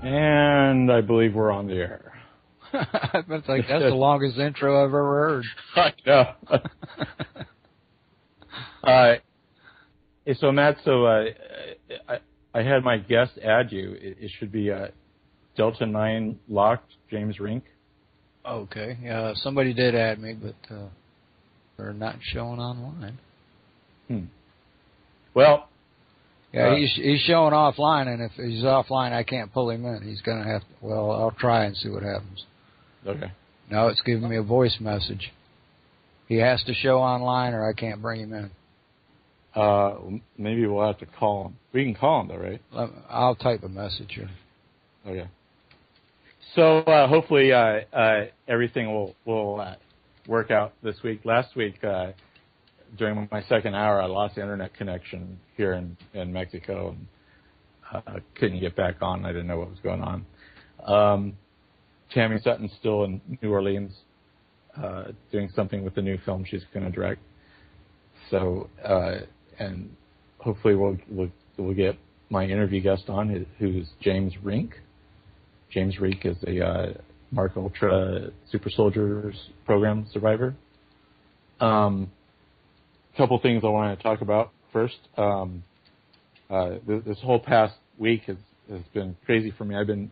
And I believe we're on the air. That's like that's the longest intro I've ever heard. I know. So Matt, I had my guest add you. It should be Delta 9 locked, James Rink. Okay. Yeah, somebody did add me, but they're not showing online. Well. Yeah, he's showing offline, and if he's offline, I can't pull him in. He's going to have to, well, I'll try and see what happens. Okay. Now it's giving me a voice message. He has to show online or I can't bring him in. Maybe we'll have to call him. We can call him, though, right? I'll type a message here. Okay. So hopefully everything will work out this week. Last week, during my second hour, I lost the internet connection here in Mexico and couldn't get back on. I didn't know what was going on. Tammy Sutton's still in New Orleans doing something with the new film she's going to direct. So, and hopefully we'll get my interview guest on, who's James Rink. James Rink is a MKUltra Super Soldiers program survivor. Couple things I want to talk about. First, this whole past week has been crazy for me. I've been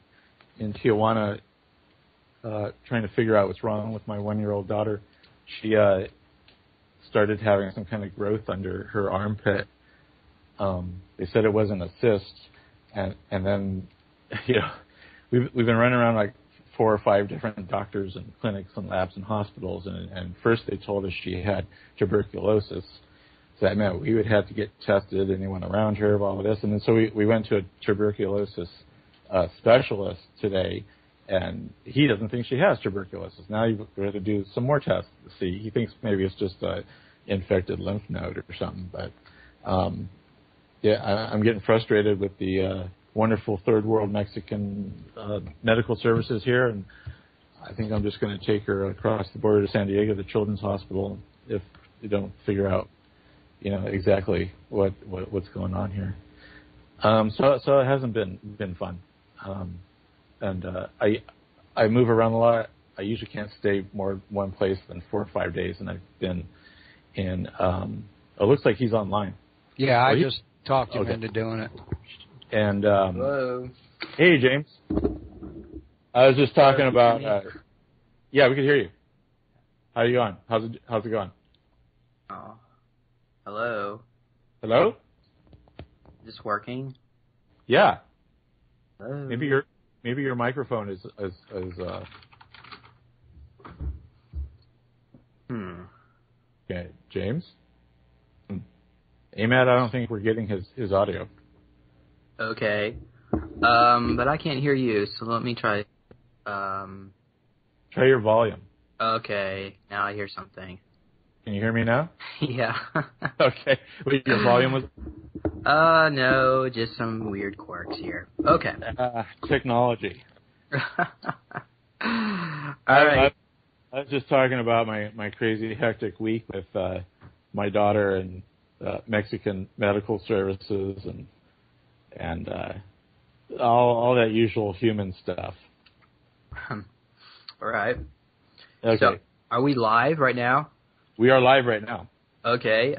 in Tijuana trying to figure out what's wrong with my 1-year-old daughter. She started having some kind of growth under her armpit. They said it wasn't a cyst, and then we've been running around like 4 or 5 different doctors and clinics and labs and hospitals, and first they told us she had tuberculosis. So that meant we would have to get tested, anyone around her, all of this. And then so we went to a tuberculosis specialist today, and he doesn't think she has tuberculosis. Now we have to do some more tests to see. He thinks maybe it's just an infected lymph node or something. But, I'm getting frustrated with the wonderful third world Mexican medical services here, and I think I'm just going to take her across the border to San Diego, the Children's Hospital, if they don't figure out, exactly what's going on here. So it hasn't been fun, and I move around a lot. I usually can't stay more one place than 4 or 5 days, and I've been in. It looks like he's online. Yeah, I just talked him into doing it. And hello. Hey, James. I was just talking about. Yeah, we can hear you. How are you going? How's it going? Oh, hello. Hello. Is this working? Yeah. Hello. Maybe your microphone is Okay, James. Matt, I don't think we're getting his audio. Okay. But I can't hear you, so let me try. Try your volume. Okay, now I hear something. Can you hear me now? Yeah. Okay. Wait, your volume was? No, just some weird quirks here. Okay. Technology. All right. I was just talking about my crazy hectic week with my daughter and Mexican medical services and all that usual human stuff. All right. Okay. So, are we live right now? We are live right now. Okay.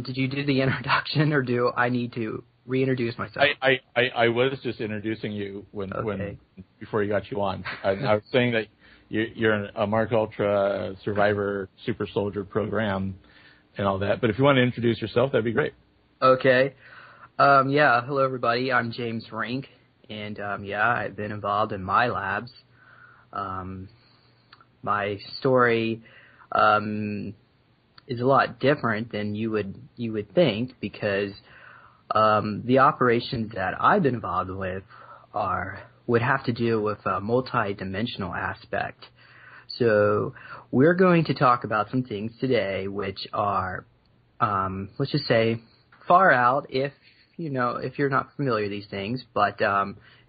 Did you do the introduction, or do I need to reintroduce myself? I was just introducing you before you got you on. I was saying that you're a MKUltra Survivor Super Soldier program and all that. But if you want to introduce yourself, that'd be great. Okay. Hello, everybody. I'm James Rink, and I've been involved in my labs. My story is a lot different than you would think, because the operations that I've been involved with would have to do with a multi-dimensional aspect. So we're going to talk about some things today which are, let's just say, far out if you're not familiar with these things. But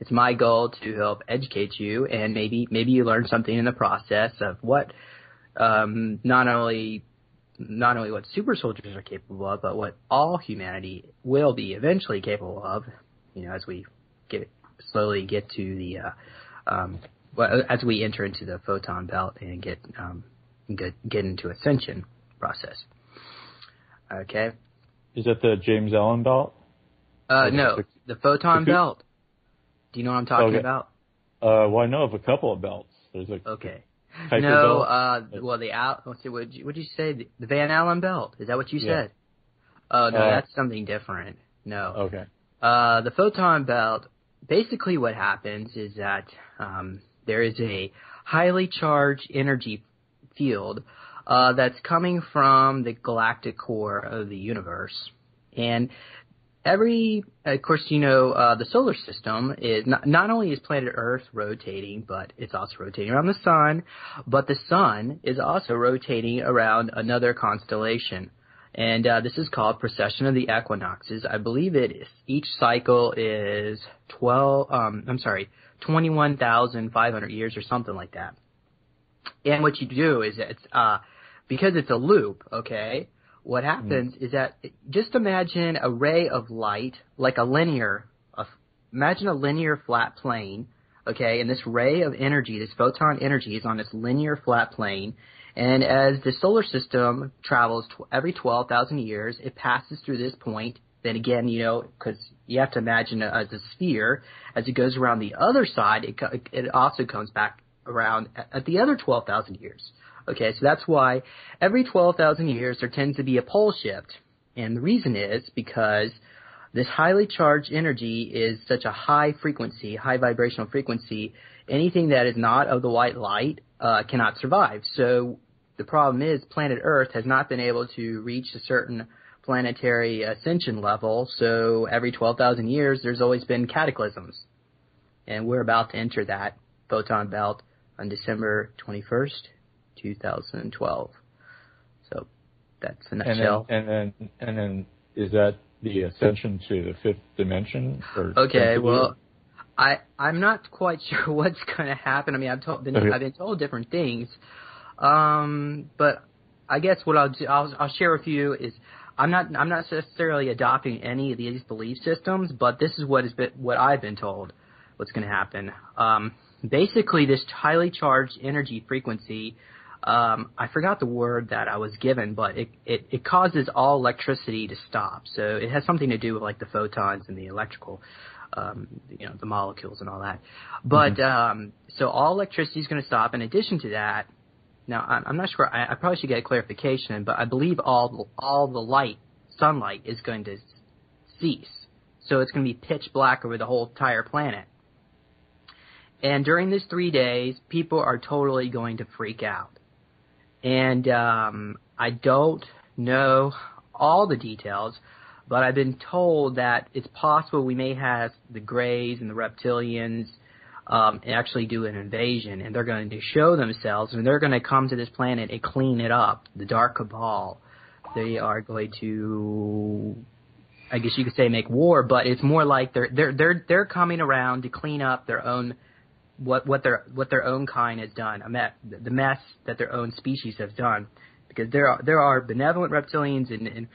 it's my goal to help educate you, and maybe you learn something in the process of what not only what super soldiers are capable of, but what all humanity will be eventually capable of, as we get slowly get to the well, as we enter into the photon belt and get into ascension process. Okay. Is that the James Allen belt? No, the photon belt. Do you know what I'm talking about? Well, I know of a couple of belts. There's a okay. Kuiper No, belt. well, let's see, what'd you say? The Van Allen belt. Is that what you Yeah. said? Oh, no, that's something different. No. Okay. The photon belt, basically what happens is that there is a highly charged energy field that's coming from the galactic core of the universe. And of course, the solar system is not only is planet Earth rotating, but it's also rotating around the sun, but the sun is also rotating around another constellation. And this is called precession of the equinoxes. I believe each cycle is 21,500 years or something like that. And what you do is because it's a loop, okay, what happens is that just imagine a ray of light, like imagine a linear flat plane, okay, and this ray of energy, this photon energy is on this linear flat plane, and as the solar system travels every 12,000 years, it passes through this point. Then again, because you have to imagine it as a sphere, as it goes around the other side, it also comes back around at the other 12,000 years. Okay, so that's why every 12,000 years there tends to be a pole shift. And the reason is because this highly charged energy is such a high frequency, high vibrational frequency, anything that is not of the white light cannot survive. So the problem is planet Earth has not been able to reach a certain planetary ascension level, so every 12,000 years there's always been cataclysms. And we're about to enter that photon belt on December 21st, 2012. So that's a nutshell. And then is that the ascension to the fifth dimension? Okay, well, I'm not quite sure what's going to happen. I mean, I've been told different things, but I guess what I'll share with you is I'm not necessarily adopting any of these belief systems, but this is what I've been told what's going to happen. Basically, this highly charged energy frequency, I forgot the word that I was given, but it causes all electricity to stop. So it has something to do with like the photons and the electrical, the molecules and all that. But so all electricity is going to stop. In addition to that, now I'm not sure. I probably should get a clarification, but I believe all the sunlight is going to cease. So it's going to be pitch black over the whole entire planet. And during these 3 days, people are totally going to freak out. And I don't know all the details, but I've been told that it's possible we may have the Greys and the reptilians actually do an invasion, and they're going to show themselves, and they're going to come to this planet and clean it up, the Dark Cabal. They are going to, I guess you could say, make war, but it's more like they're coming around to clean up their own what their own kind has done, the mess that their own species has done, because there are benevolent reptilians and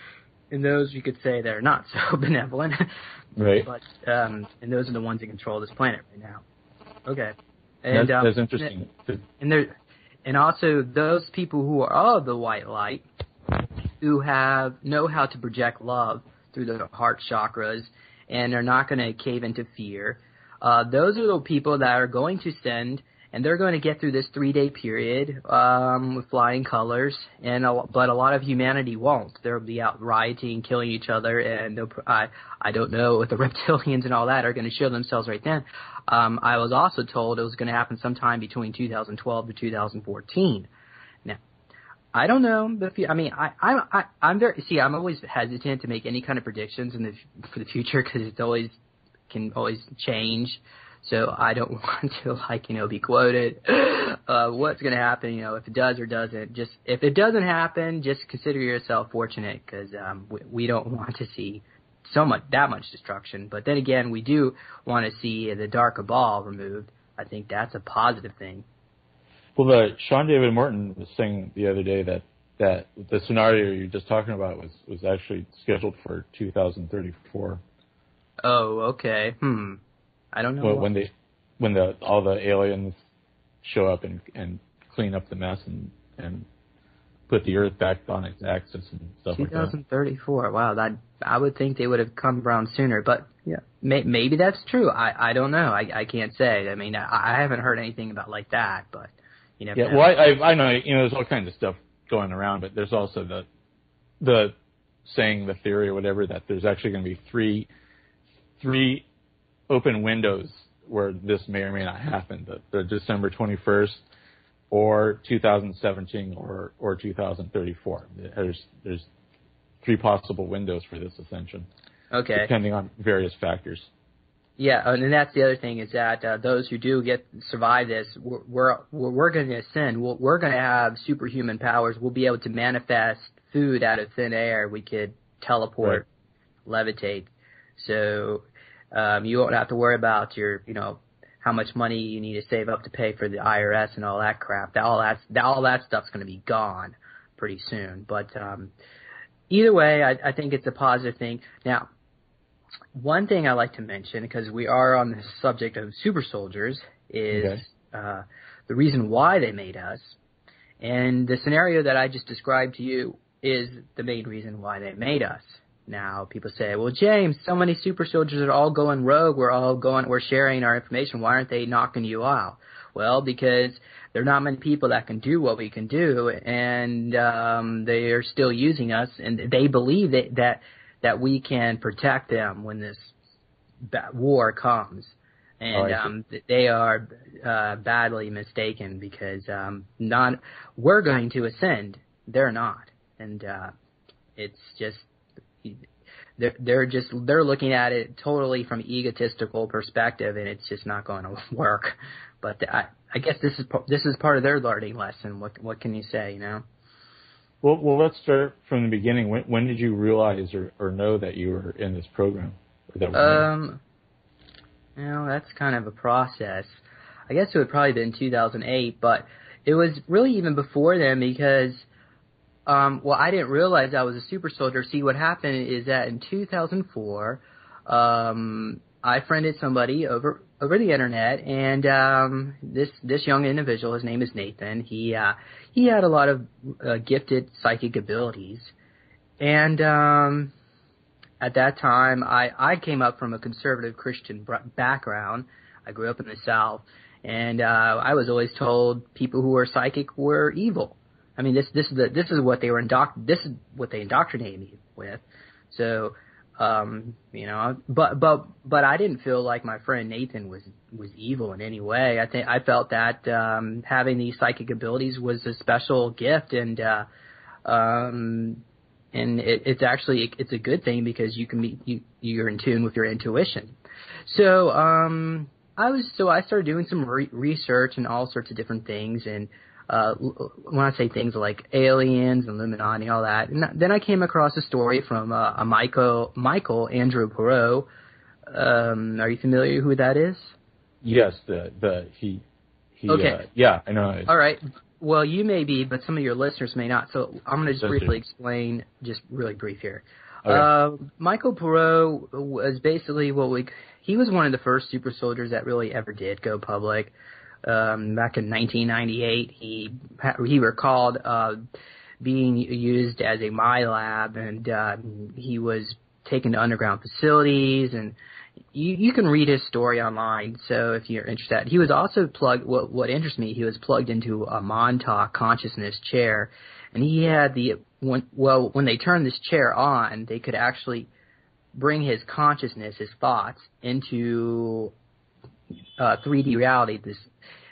those you could say they're not so benevolent, right? But and those are the ones that control this planet right now. Okay, and that's interesting. And also those people who are of the white light, who know how to project love through the heart chakras, and are not going to cave into fear. Those are the people that are going to send, and they're going to get through this 3-day period with flying colors. But a lot of humanity won't. They'll be out rioting, killing each other, and I don't know if the reptilians and all that are going to show themselves right then. I was also told it was going to happen sometime between 2012 to 2014. Now, I don't know, but I'm always hesitant to make any kind of predictions for the future because it can always change. So I don't want to be quoted. What's going to happen? If it does or doesn't. If it doesn't happen, just consider yourself fortunate because we don't want to see that much destruction. But then again, we do want to see the Dark Cabal removed. I think that's a positive thing. Well, Sean David Morton was saying the other day that the scenario you're just talking about was actually scheduled for 2034. Oh, okay. I don't know. Well, when all the aliens show up and clean up the mess and put the Earth back on its axis and stuff like that. 2034. Wow, I would think they would have come around sooner, but yeah, maybe that's true. I don't know. I can't say. I mean, I haven't heard anything about like that, but you never know. Well, I know, there's all kinds of stuff going around, but there's also the saying, the theory or whatever, that there's actually going to be three open windows where this may or may not happen. The December 21st, or 2017, or 2034. There's three possible windows for this ascension. Okay. Depending on various factors. Yeah, and that's the other thing, is that those who do survive this, we're going to ascend. We're going to have superhuman powers. We'll be able to manifest food out of thin air. We could teleport, levitate. So you won't have to worry about your, how much money you need to save up to pay for the IRS and all that crap. All that stuff's going to be gone pretty soon. But either way, I think it's a positive thing. Now, one thing I like to mention, because we are on the subject of super soldiers, is the reason why they made us. And the scenario that I just described to you is the main reason why they made us. Now, people say, well, James, so many super soldiers are all going rogue. We're sharing our information. Why aren't they knocking you out? Well, because there are not many people that can do what we can do, and they are still using us, and they believe that we can protect them when this war comes. And they are badly mistaken, because we're going to ascend. They're not. And it's just, they're looking at it totally from egotistical perspective, and it's just not going to work. But I guess this is part of their learning lesson. What can you say, Well, let's start from the beginning. When did you realize or know that you were in this program? That's kind of a process. I guess it would probably been 2008, but it was really even before then, because I didn't realize I was a super soldier. See, what happened is that in 2004, I friended somebody over the internet, and this young individual, his name is Nathan. He had a lot of gifted psychic abilities, and at that time, I came up from a conservative Christian background. I grew up in the South, and I was always told people who were psychic were evil. I mean, this is what they indoctrinated me with. So, but I didn't feel like my friend Nathan was evil in any way. I felt that having these psychic abilities was a special gift, and it's a good thing, because you're in tune with your intuition. So I started doing some research and all sorts of different things, and when I say things like aliens, Illuminati, all that, and then I came across a story from a Michael Andrew Perot. Are you familiar who that is? Yes, he. Okay. I know. All right. Well, you may be, but some of your listeners may not. So I'm going to just briefly explain, just really brief here. Okay. Michael Perot was basically he was one of the first super soldiers that really ever did go public. Back in 1998, he recalled being used as a MyLab, and he was taken to underground facilities, and you can read his story online. So if you're interested, he was also plugged. What interests me, he was plugged into a Montauk consciousness chair, and he had when they turned this chair on, they could actually bring his consciousness, his thoughts, into 3D reality,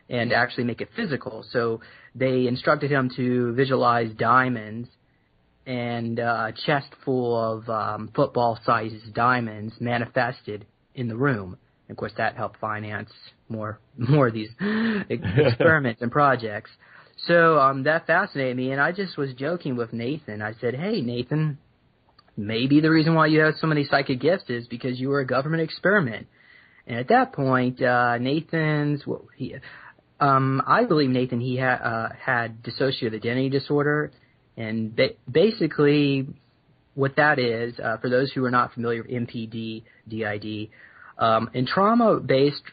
and actually make it physical. So they instructed him to visualize diamonds, and a chest full of football-sized diamonds manifested in the room. And of course, that helped finance more of these experiments and projects. So that fascinated me, and I just was joking with Nathan. I said, "Hey, Nathan, maybe the reason why you have so many psychic gifts is because you were a government experiment." And at that point, I believe Nathan, he had dissociative identity disorder, and basically what that is, for those who are not familiar with MPD, DID, In trauma-based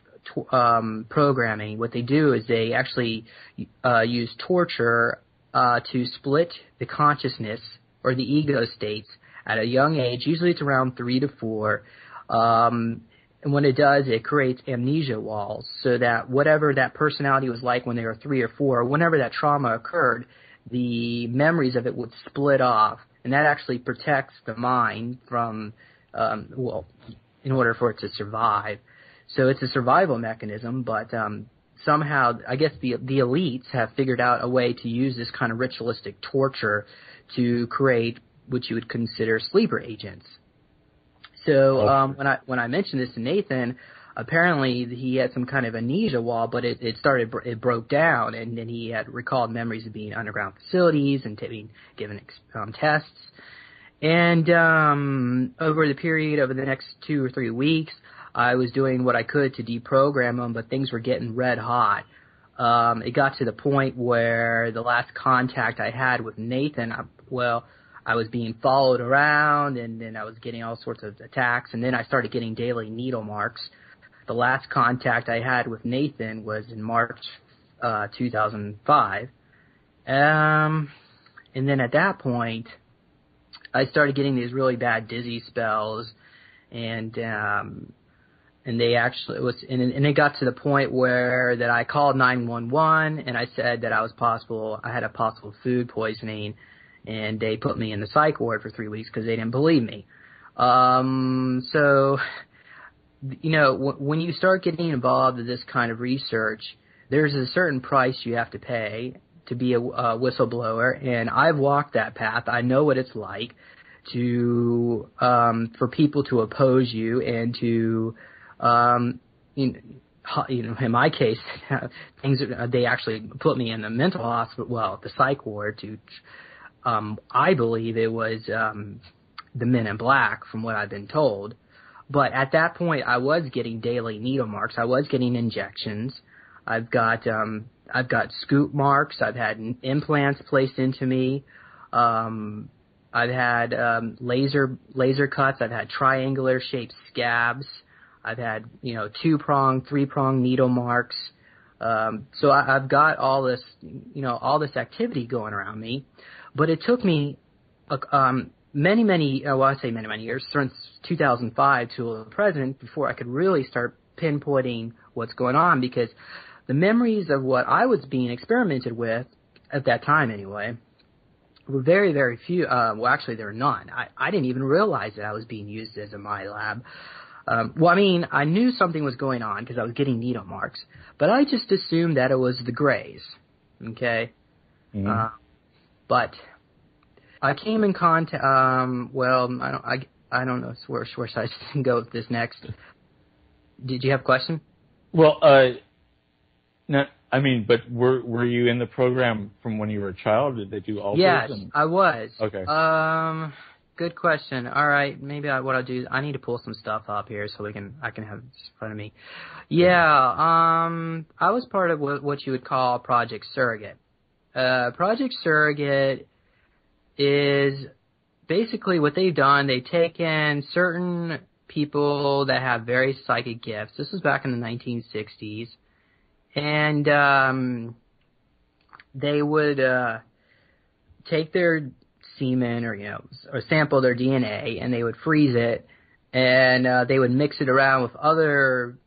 programming, what they do is they actually use torture to split the consciousness or the ego states at a young age. Usually it's around 3 to 4. And when it does, it creates amnesia walls so that whatever that personality was like when they were 3 or 4, whenever that trauma occurred, the memories of it would split off. And that actually protects the mind from, in order for it to survive. So it's a survival mechanism, but somehow I guess the elites have figured out a way to use this kind of ritualistic torture to create what you would consider sleeper agents. So when I mentioned this to Nathan, apparently he had some kind of amnesia wall, but it broke down, and then he had recalled memories of being in underground facilities and being given tests. And over the next 2 or 3 weeks, I was doing what I could to deprogram him, but things were getting red hot. It got to the point where the last contact I had with Nathan, I was being followed around, and then I was getting all sorts of attacks, and then I started getting daily needle marks. The last contact I had with Nathan was in March 2005. And then at that point, I started getting these really bad dizzy spells, and they actually and it got to the point where that I called 911 and I said that I had a possible food poisoning, and they put me in the psych ward for 3 weeks because they didn't believe me. So, when you start getting involved in this kind of research, there's a certain price you have to pay to be a whistleblower, and I've walked that path. I know what it's like to for people to oppose you and to in my case, they actually put me in the mental hospital, the psych ward to. I believe it was the Men in Black, from what I've been told. But at that point, I was getting daily needle marks. I was getting injections. I've got scoop marks. I've had implants placed into me. I've had laser cuts. I've had triangular shaped scabs. I've had 2-prong, 3-prong needle marks. So I've got all this activity going around me. But it took me many years, since 2005 to the present, before I could really start pinpointing what's going on, because the memories of what I was being experimented with at that time anyway were very, very few. Actually, there were none. I didn't even realize that I was being used as a my lab. I knew something was going on because I was getting needle marks, but I just assumed that it was the Greys. Okay? Mm-hmm. But I came in contact. I don't know where I can go with this next. Did you have a question? Well, no. I mean, but were you in the program from when you were a child? Did they do all Yes, those? I was. Okay. Good question. All right, maybe what I'll do is I need to pull some stuff up here so I can have it in front of me. Yeah. I was part of what you would call Project Surrogate. Project Surrogate is basically what they've done. They've taken certain people that have very psychic gifts. This was back in the 1960s. And they would take their semen or sample their DNA, and they would freeze it, and they would mix it around with other.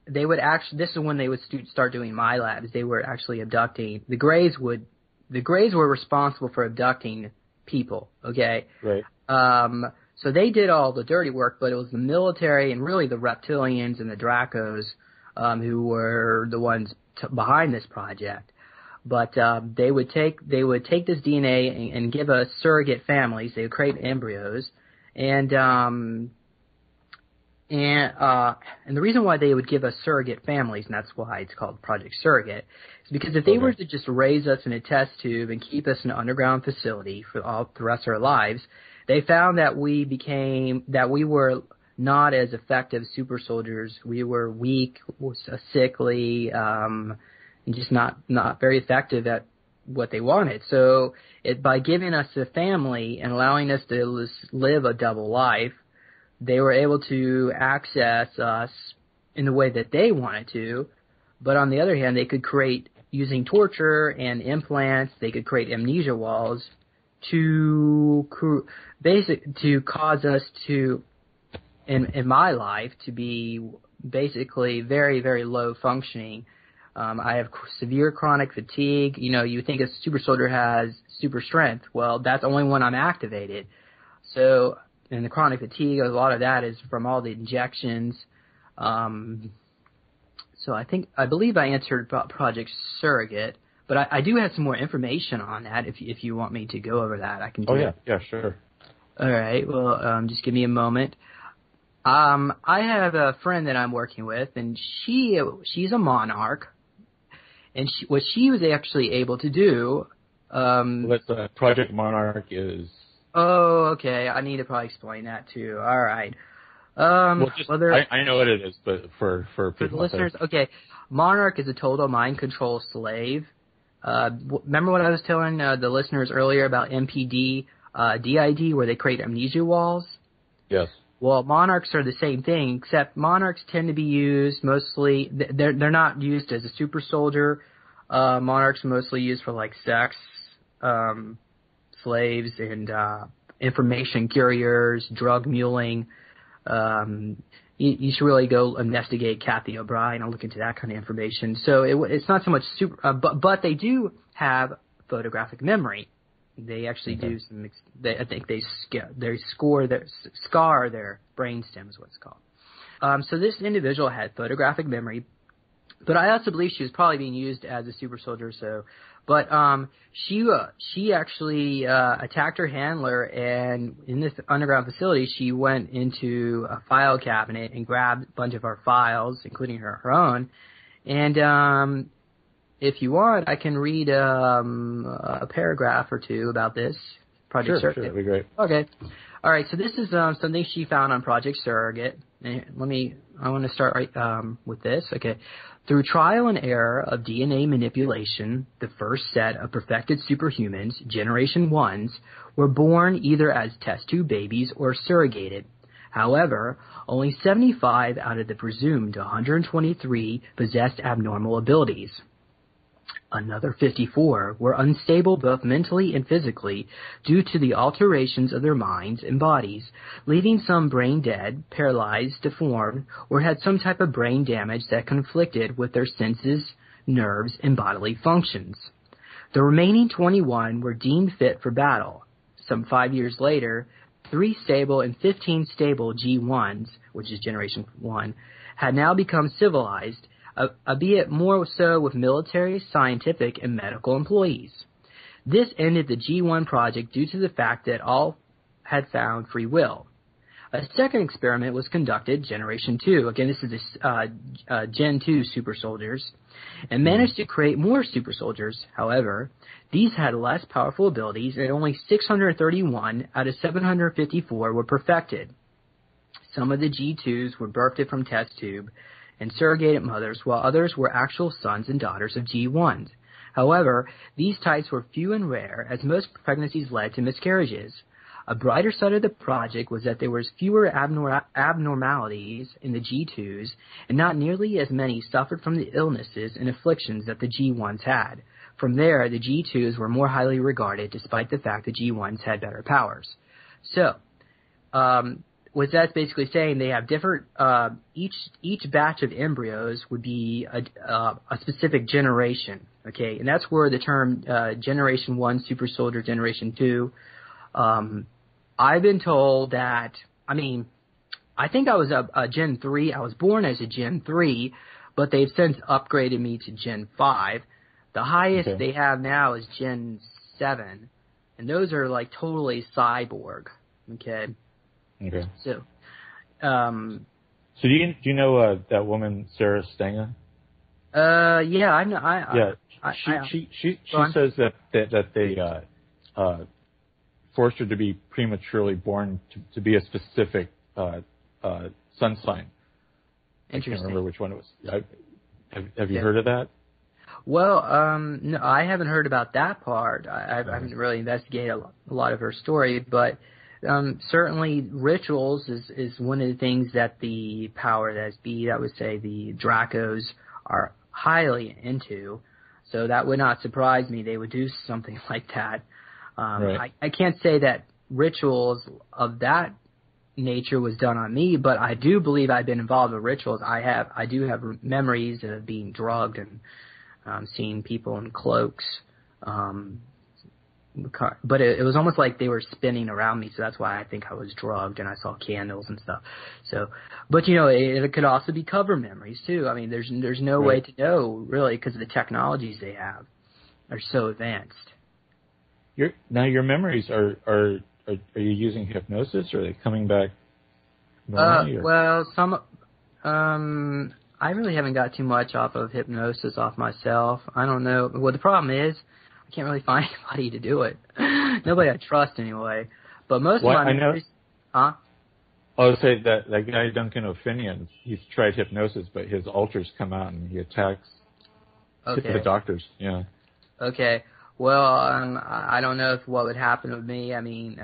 They would actually. This is when they would start doing my labs. They were actually abducting. The Greys were responsible for abducting people. Okay. Right. So they did all the dirty work, but it was the military and really the reptilians and the Dracos who were the ones behind this project. But they would take this DNA and give us surrogate families. They would create embryos, and the reason why they would give us surrogate families, and that's why it's called Project Surrogate, is because if they were to just raise us in a test tube and keep us in an underground facility for all the rest of our lives, they found that we were not as effective super soldiers. We were weak, sickly, and just not very effective at what they wanted. So by giving us a family and allowing us to live a double life, they were able to access us in the way that they wanted to, but on the other hand, they could create, using torture and implants, they could create amnesia walls to cause us to, in my life, to be basically very, very low functioning. I have severe chronic fatigue. You know, you think a super soldier has super strength. Well, that's only when I'm activated. So, and the chronic fatigue, a lot of that is from all the injections. So I believe I answered Project Surrogate, but I do have some more information on that. If you want me to go over that, I can do it. Yeah, sure. All right. Well, just give me a moment. I have a friend that I'm working with, and she's a monarch, and what she was actually able to do. Project Monarch is. Oh, okay. I need to probably explain that too. All right. I know what it is, but for people, the listeners, okay. Monarch is a total mind control slave. Remember what I was telling the listeners earlier about MPD, DID, where they create amnesia walls? Yes. Well, monarchs are the same thing, except monarchs tend to be used mostly. They're not used as a super soldier. Monarchs are mostly used for like sex, slaves, and information couriers, drug muling. You should really go investigate Kathy O'Brien and look into that kind of information. So it's not so much super, but they do have photographic memory. They actually do some. I think they scar their brainstem is what it's called. So this individual had photographic memory, but I also believe she was probably being used as a super soldier. But she actually attacked her handler, and in this underground facility, she went into a file cabinet and grabbed a bunch of our files, including her own. And if you want, I can read a paragraph or two about this Project Surrogate. Sure, that'd be great. Okay. All right, so this is something she found on Project Surrogate. And I want to start with this. Okay. Through trial and error of DNA manipulation, the first set of perfected superhumans, Generation 1s, were born either as test tube babies or surrogated. However, only 75 out of the presumed 123 possessed abnormal abilities. Another 54 were unstable both mentally and physically due to the alterations of their minds and bodies, leaving some brain dead, paralyzed, deformed, or had some type of brain damage that conflicted with their senses, nerves, and bodily functions. The remaining 21 were deemed fit for battle. Some 5 years later, 3 stable and 15 stable G1s, which is Generation 1, had now become civilized, albeit more so with military, scientific, and medical employees. This ended the G1 project due to the fact that all had found free will. A second experiment was conducted, Generation 2, again this is Gen 2 super soldiers, and managed to create more super soldiers. However, these had less powerful abilities, and only 631 out of 754 were perfected. Some of the G2s were birthed from test tube and surrogated mothers, while others were actual sons and daughters of G1s. However, these types were few and rare, as most pregnancies led to miscarriages. A brighter side of the project was that there was fewer abnormalities in the G2s, and not nearly as many suffered from the illnesses and afflictions that the G1s had. From there, the G2s were more highly regarded, despite the fact the G1s had better powers. So, what that's basically saying, they have different. Each batch of embryos would be a specific generation. Okay, and that's where the term Generation 1 super soldier, Generation 2. I've been told that. I mean, I think I was a Gen 3. I was born as a Gen 3, but they've since upgraded me to Gen 5. The highest they have now is Gen 7, and those are like totally cyborg. Okay. So, do you know that woman Sarah Stenger? Yeah, I know. She says that they forced her to be prematurely born to be a specific sun sign. I can't remember which one it was. Have you heard of that? Well, no, I haven't heard about that part. I haven't really investigated a lot of her story, but certainly rituals is one of the things that the power that be, I would say the Dracos are highly into. So that would not surprise me. They would do something like that. Right. I can't say that rituals of that nature was done on me, but I do believe I've been involved with rituals. I do have memories of being drugged and seeing people in cloaks. But it was almost like they were spinning around me, so that's why I think I was drugged, and I saw candles and stuff. So, but it could also be cover memories too. I mean, there's no way to know really because of the technologies they have are so advanced. Your memories are you using hypnosis, or are they coming back normally? Well, I really haven't got too much off of hypnosis off myself. I don't know. Well, the problem is I can't really find anybody to do it. Nobody I trust anyway. But most of my memories... Huh? I would say that guy Duncan O'Finian, he's tried hypnosis, but his alters come out and he attacks the doctors. Yeah. Okay. Well, I don't know what would happen with me. I mean,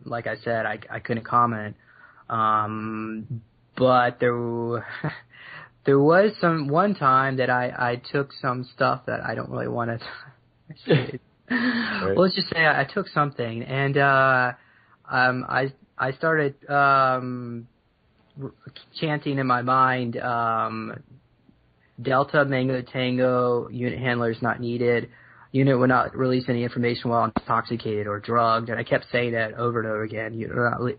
like I said, I couldn't comment. But there was one time that I took some stuff that I don't really want to say. Right. Well, let's just say I took something, and I started chanting in my mind, Delta Mango Tango, unit handlers not needed. Unit will not release any information while intoxicated or drugged. And I kept saying that over and over again.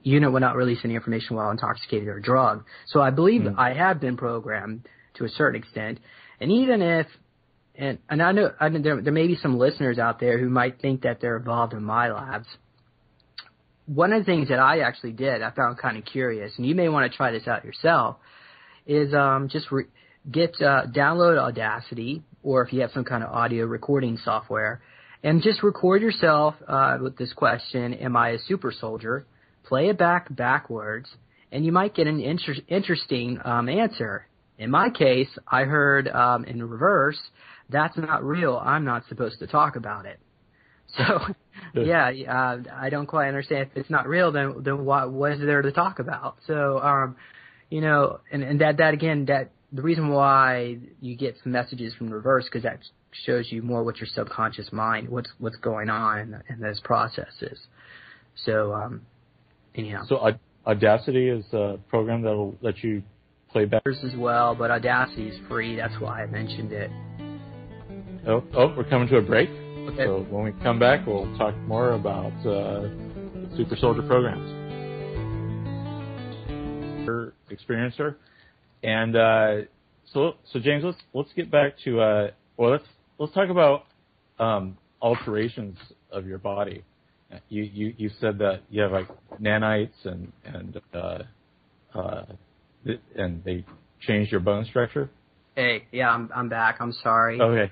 Unit will not release any information while intoxicated or drugged. So I believe I have been programmed to a certain extent. And even if, and I know there may be some listeners out there who might think that they're involved in my labs. One of the things that I actually did, I found kind of curious, and you may want to try this out yourself, is download Audacity, or if you have some kind of audio recording software, and just record yourself with this question, am I a super soldier? Play it backwards, and you might get an interesting answer. In my case, I heard in reverse, that's not real, I'm not supposed to talk about it. So, I don't quite understand. If it's not real, then what is there to talk about? So, and that again, the reason why you get some messages from reverse, because that shows you more what your subconscious mind, what's going on in those processes. So, anyhow. So Audacity is a program that will let you play back as well, but Audacity is free. That's why I mentioned it. Oh, we're coming to a break. Okay. So when we come back, we'll talk more about Super Soldier programs. Experiencer. And so James, let's get back to let's talk about alterations of your body. You said that you have like nanites and they changed your bone structure. Hey, yeah, I'm back. I'm sorry. Okay.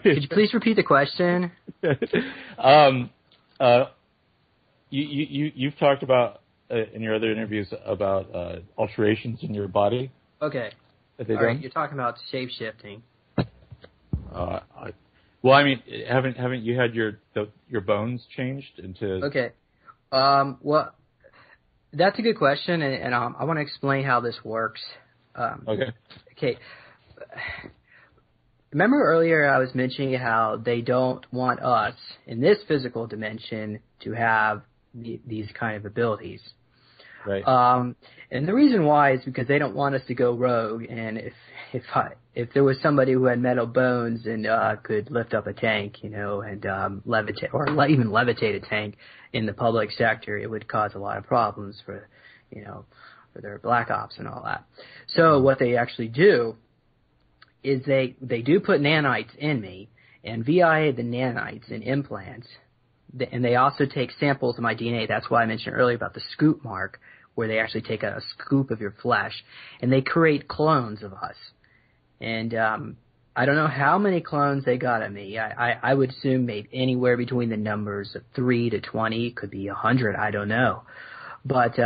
Could you please repeat the question? You've talked about in your other interviews about alterations in your body. Okay. All right, you're talking about shape shifting. Well, I mean, haven't you had your bones changed into? Okay. Well, that's a good question, and I want to explain how this works. Okay. Remember earlier I was mentioning how they don't want us in this physical dimension to have these kind of abilities. Right. And the reason why is because they don't want us to go rogue. And if there was somebody who had metal bones and could lift up a tank, and levitate or even levitate a tank in the public sector, it would cause a lot of problems for their black ops and all that. So what they actually do is they do put nanites in me, and via the nanites and implants, and they also take samples of my DNA. That's why I mentioned earlier about the scoop mark, where they actually take a scoop of your flesh, and they create clones of us. And I don't know how many clones they got of me. I would assume maybe anywhere between the numbers of 3 to 20, could be 100, I don't know. But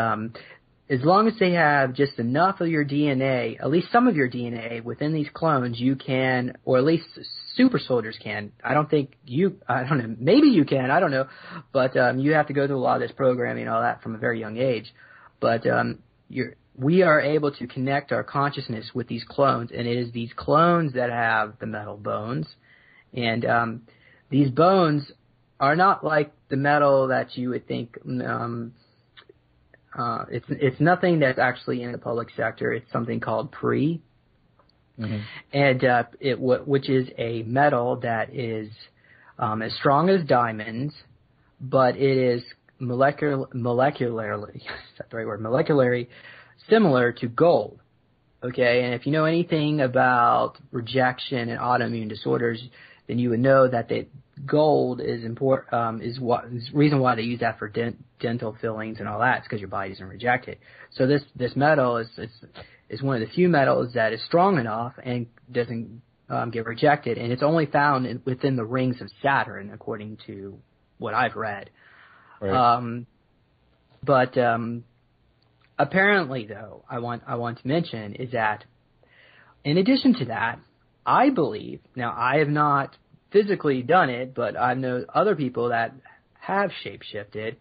as long as they have just enough of your DNA, at least some of your DNA within these clones, you can, or at least super soldiers can. I don't know, maybe you can, I don't know, but you have to go through a lot of this programming and all that from a very young age. But we are able to connect our consciousness with these clones, and it is these clones that have the metal bones. And these bones are not like the metal that you would think. It's nothing that's actually in the public sector. It's something called pre. Mm-hmm. And which is a metal that is as strong as diamonds, but it is molecularly, is that the right word? Molecularly similar to gold. Okay, and if you know anything about rejection and autoimmune disorders, then you would know that gold is important. Is the reason why they use that for dental fillings and all that. It's because your body doesn't reject it. So this metal is one of the few metals that is strong enough and doesn't get rejected, and it's only found within the rings of Saturn, according to what I've read. Right. But apparently, though, I want to mention is that in addition to that, I believe, now I have not physically done it, but I know other people that have shapeshifted.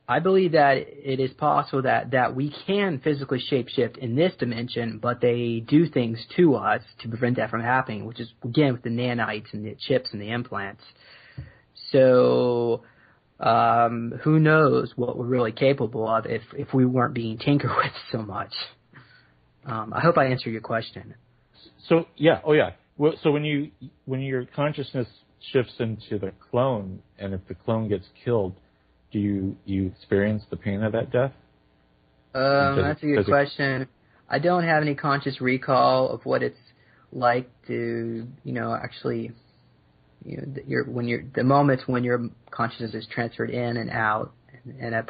I believe that it is possible that we can physically shapeshift in this dimension, but they do things to us to prevent that from happening, which is, again, with the nanites and the chips and the implants. So who knows what we're really capable of if we weren't being tinkered with so much. I hope I answered your question. So, yeah. Oh, yeah. Well, so when your consciousness shifts into the clone, and if the clone gets killed, do you experience the pain of that death? That's a good question. I don't have any conscious recall of what it's like to, actually, the moments when your consciousness is transferred in and out, and at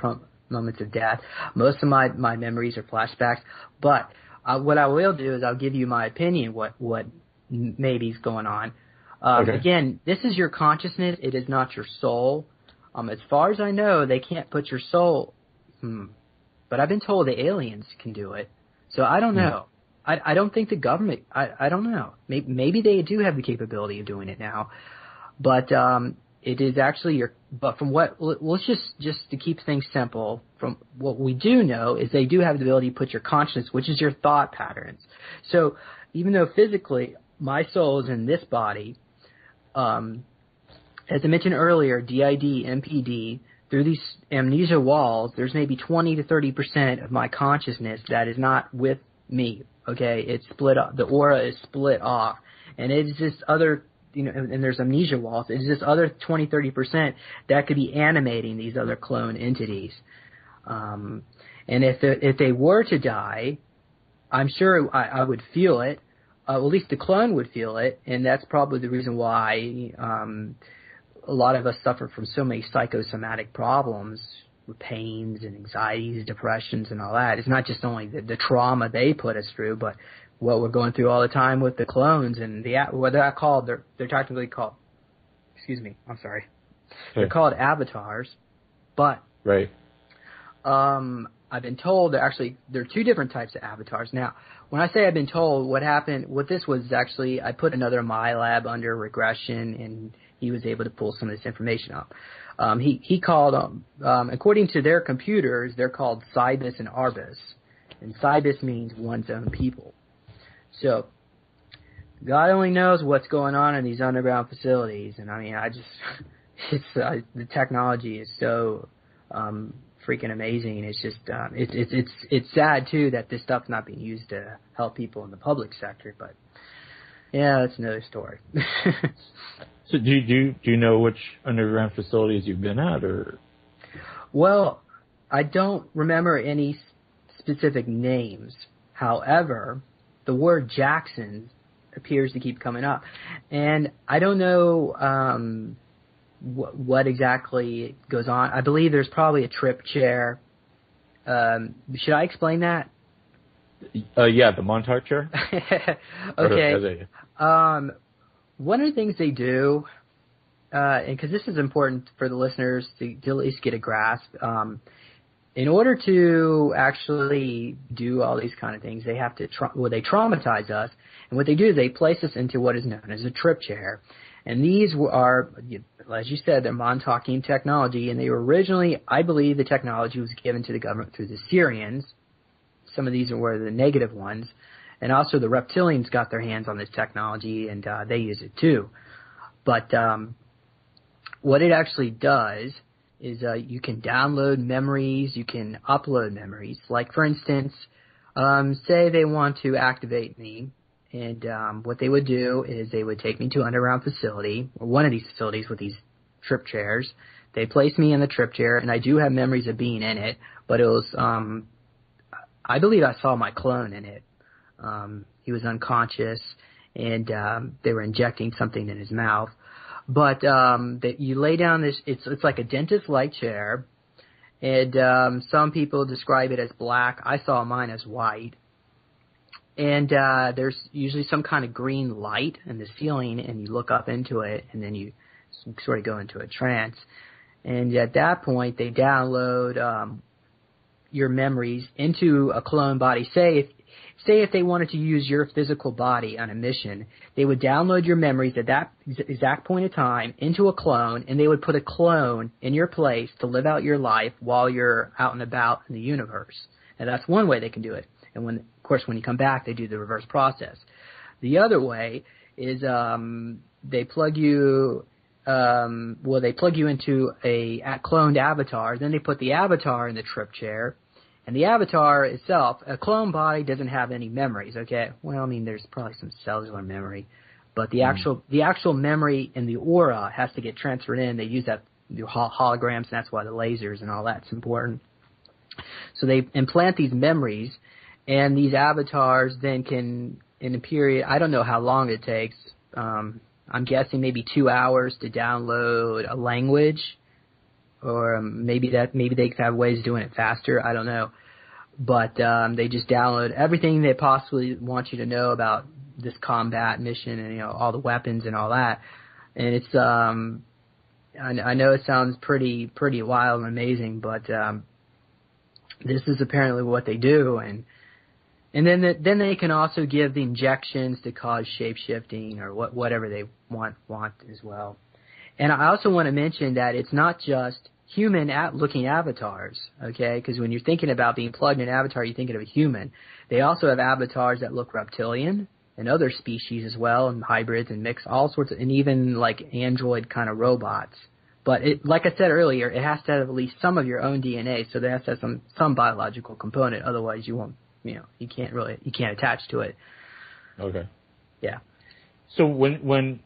moments of death. Most of my memories are flashbacks. But what I will do is I'll give you my opinion what maybe is going on. Okay. Again, this is your consciousness. It is not your soul. As far as I know, they can't put your soul. But I've been told the aliens can do it. So I don't know. I don't think the government. I don't know. Maybe they do have the capability of doing it now. But it is actually your. But from what, let's just to keep things simple. From what we do know is they do have the ability to put your consciousness, which is your thought patterns. So even though physically my soul is in this body, as I mentioned earlier, DID, MPD, through these amnesia walls, there's maybe 20 to 30% of my consciousness that is not with me. Okay, it's split up. The aura is split off, and it's this other, and there's amnesia walls. It's this other 20, 30% that could be animating these other clone entities. And if they were to die, I'm sure I would feel it. At least the clone would feel it, and that's probably the reason why a lot of us suffer from so many psychosomatic problems, pains and anxieties, depressions, and all that. It's not just only the trauma they put us through, but what we're going through all the time with the clones and what they're called. They're technically called. Excuse me. I'm sorry. They're called avatars, but right. I've been told there are two different types of avatars. Now, when I say I've been told, what this was actually, I put another MyLab under regression, and he was able to pull some of this information up. He called them, according to their computers, they're called Cybus and Arbus. And Cybus means one's own people. So, God only knows what's going on in these underground facilities. And I mean, the technology is so freaking amazing. It's just, it's sad too that this stuff's not being used to help people in the public sector. But yeah, that's another story. So do you know which underground facilities you've been at, or? Well, I don't remember any specific names. However, the word Jackson appears to keep coming up, and I don't know what exactly goes on. I believe there's probably a trip chair. Should I explain that? Yeah, the Montauk chair. Okay. One of the things they do, and because this is important for the listeners to at least get a grasp, in order to actually do all these kind of things, they have to they traumatize us, and what they do is they place us into what is known as a trip chair. And these are, as you said, they're Montaukine technology, and they were originally, I believe, the technology was given to the government through the Syrians. Some of these were the negative ones, and also the reptilians got their hands on this technology, and they use it too. But what it actually does is you can download memories, you can upload memories. Like, for instance, say they want to activate me, and what they would do is they would take me to an underground facility, or one of these facilities with these trip chairs. They place me in the trip chair, and I do have memories of being in it, but it was, I believe I saw my clone in it. He was unconscious, and they were injecting something in his mouth. But that you lay down this, it's like a dentist-like chair, and some people describe it as black. I saw mine as white. And there's usually some kind of green light in the ceiling, and you look up into it, and then you sort of go into a trance. And at that point, they download your memories into a clone body. Say if they wanted to use your physical body on a mission, they would download your memories at that exact point of time into a clone, and they would put a clone in your place to live out your life while you're out and about in the universe. And that's one way they can do it. And when you come back, they do the reverse process. The other way is they plug you into a cloned avatar. Then they put the avatar in the trip chair. And the avatar itself, a clone body doesn't have any memories, okay? Well, I mean, there's probably some cellular memory. But the actual memory in the aura has to get transferred in. They use that holograms, and that's why the lasers and all that's important. So they implant these memories, and these avatars then can, in a period, I don't know how long it takes. I'm guessing maybe 2 hours to download a language, or maybe they could have ways of doing it faster. I don't know. But they just download everything they possibly want you to know about this combat mission, and all the weapons and all that. And it's I know it sounds pretty wild and amazing, but this is apparently what they do. And then they can also give the injections to cause shape-shifting or whatever they want as well. And I also want to mention that it's not just human-looking avatars, okay? Because when you're thinking about being plugged in an avatar, you're thinking of a human. They also have avatars that look reptilian and other species as well, and hybrids and mix, all sorts of, and even like android kind of robots. But like I said earlier, it has to have at least some of your own DNA, so there has to have some biological component. Otherwise, you won't. You can't attach to it. Okay. Yeah. So when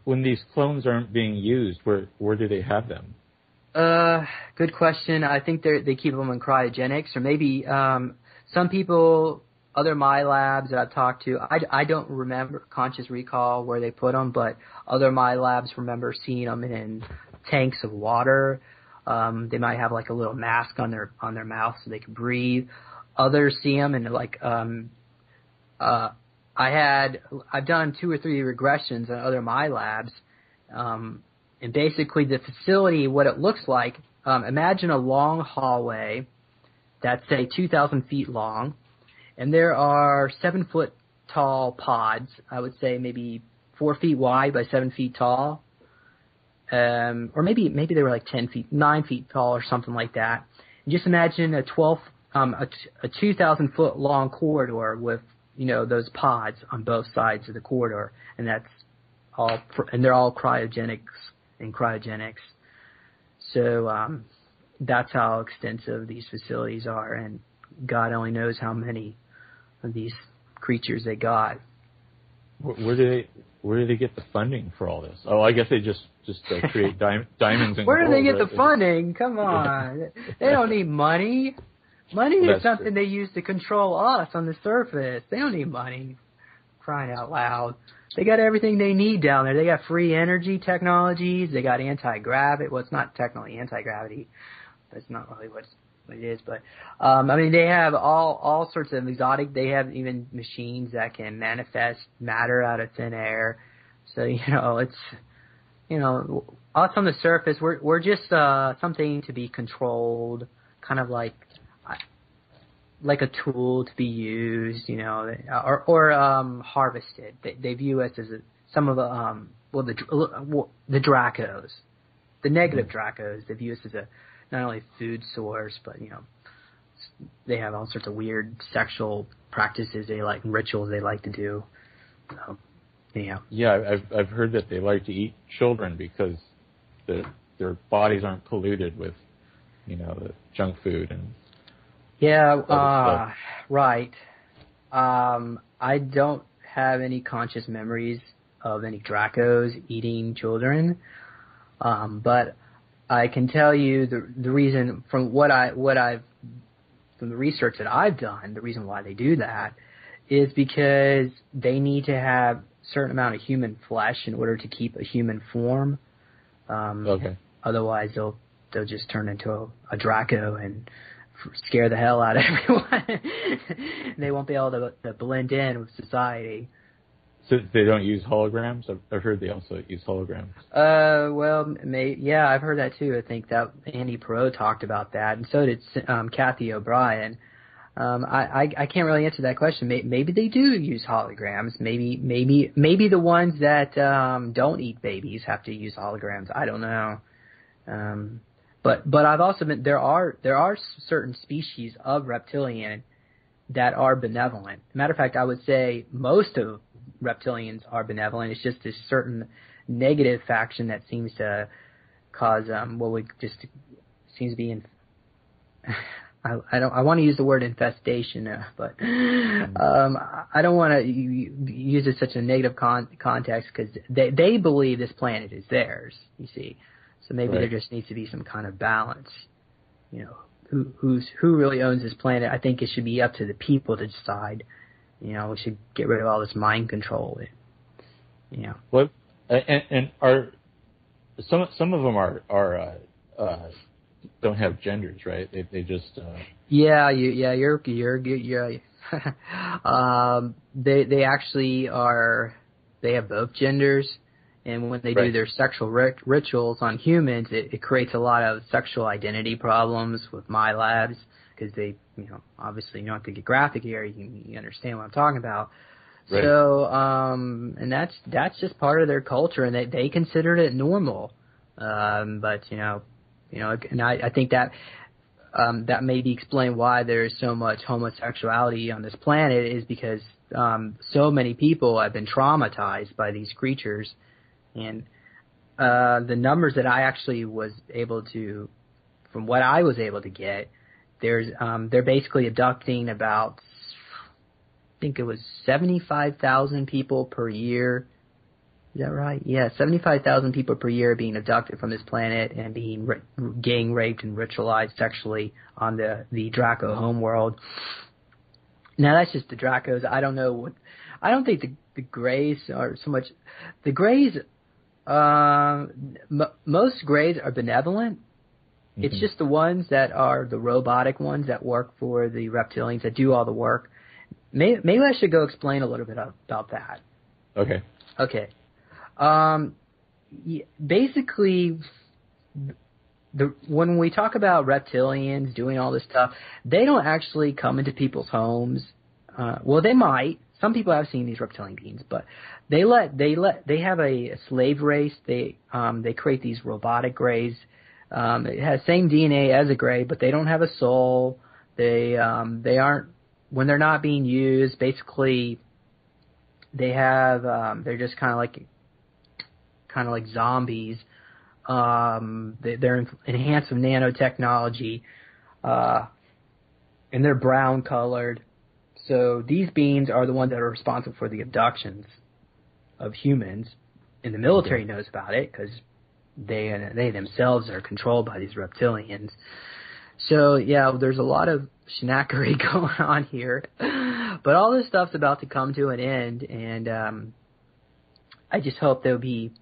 these clones aren't being used, where do they have them? Good question. I think they keep them in cryogenics, or maybe some people, other my labs that I've talked to, I don't remember conscious recall where they put them, but other my labs remember seeing them in tanks of water. They might have like a little mask on their mouth so they can breathe. Others see them, and I've done 2 or 3 regressions on other my labs, and basically the facility, what it looks like, imagine a long hallway that's say 2,000 feet long, and there are 7-foot tall pods. I would say maybe 4 feet wide by 7 feet tall, or maybe they were like 9 feet tall or something like that. And just imagine a 2,000 foot long corridor with those pods on both sides of the corridor, and that's all. And they're all cryogenics. So that's how extensive these facilities are, and God only knows how many of these creatures they got. Where do they get the funding for all this? Oh, I guess they just create diamonds and Where do they get right? the funding? Come on. They don't need money. Money is something they use to control us on the surface. They don't need money. Crying out loud. They got everything they need down there. They got free energy technologies. They got anti-gravity. Well, it's not technically anti-gravity. That's not really what it is. But, they have all sorts of exotic. They have even machines that can manifest matter out of thin air. So, it's, us on the surface, we're just something to be controlled, kind of like a tool to be used, you know, or harvested. They view us as some of the Dracos, the negative Dracos. They view us as not only food source, but, you know, they have all sorts of weird sexual practices rituals they like to do. So, yeah. Yeah, I've heard that they like to eat children because their bodies aren't polluted with, you know, the junk food and. Yeah, right. I don't have any conscious memories of any Dracos eating children, but I can tell you the reason from from the research that I've done, the reason why they do that is because they need to have a certain amount of human flesh in order to keep a human form. Okay. Otherwise, they'll just turn into a Draco and scare the hell out of everyone. They won't be able to blend in with society. So they don't use holograms? I've heard they also use holograms. Well, yeah, I've heard that too. I think that Andy Perot talked about that, and so did Kathy O'Brien. I can't really answer that question. Maybe they do use holograms. Maybe the ones that don't eat babies have to use holograms. I don't know. But I've also been there are certain species of reptilian that are benevolent. Matter of fact, I would say most of reptilians are benevolent. It's just this certain negative faction that seems to cause seems to be in. I want to use the word infestation, but I don't want to use it such a negative context because they believe this planet is theirs. You see. So maybe there just needs to be some kind of balance. You know, who really owns this planet? I think it should be up to the people to decide. You know, we should get rid of all this mind control. You know. What? And are some of them are don't have genders, right? They just. You're they actually are. They have both genders. And when they do their sexual rituals on humans, it creates a lot of sexual identity problems with my labs because they, you know, obviously you don't have to get graphic here. You understand what I'm talking about. Right. So, and that's just part of their culture, and they considered it normal. But you know, and I think that that maybe explain why there's so much homosexuality on this planet is because so many people have been traumatized by these creatures. And the numbers that I actually was able to, from what I was able to get, they're basically abducting about, I think it was 75,000 people per year. Is that right? Yeah, 75,000 people per year being abducted from this planet and being gang raped and ritualized sexually on the Draco homeworld. Now that's just the Dracos. I don't know I don't think the Greys are so much. The Greys. Most Greys are benevolent. Mm-hmm. It's just the ones that are the robotic ones that work for the reptilians that do all the work. Maybe I should go explain a little bit about that. Okay. Okay. Basically, when we talk about reptilians doing all this stuff, they don't actually come into people's homes. Well, they might. Some people have seen these reptilian beings, but they have a slave race. They create these robotic greys. It has same DNA as a grey, but they don't have a soul. They aren't, when they're not being used, basically they have they're just kind of like zombies. They're enhanced with nanotechnology, and they're brown colored. So these beings are the ones that are responsible for the abductions of humans, and the military knows about it because they themselves are controlled by these reptilians. So yeah, there's a lot of shenanigans going on here, but all this stuff's about to come to an end, and I just hope there'll be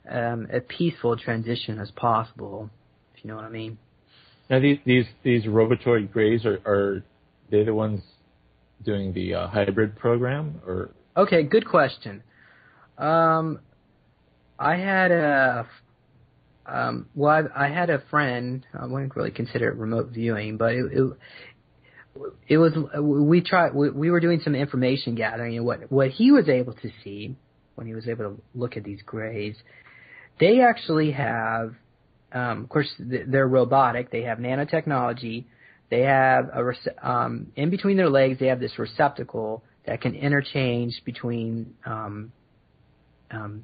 a peaceful transition as possible, if you know what I mean. Now these robotoid greys are they the ones doing the hybrid program, or? Okay, good question. I had Well, I had a friend. I wouldn't really consider it remote viewing, but it was. We were doing some information gathering, and what he was able to see when he was able to look at these grays, they actually have. Of course, they're robotic. They have nanotechnology. They have in between their legs. They have this receptacle that can interchange between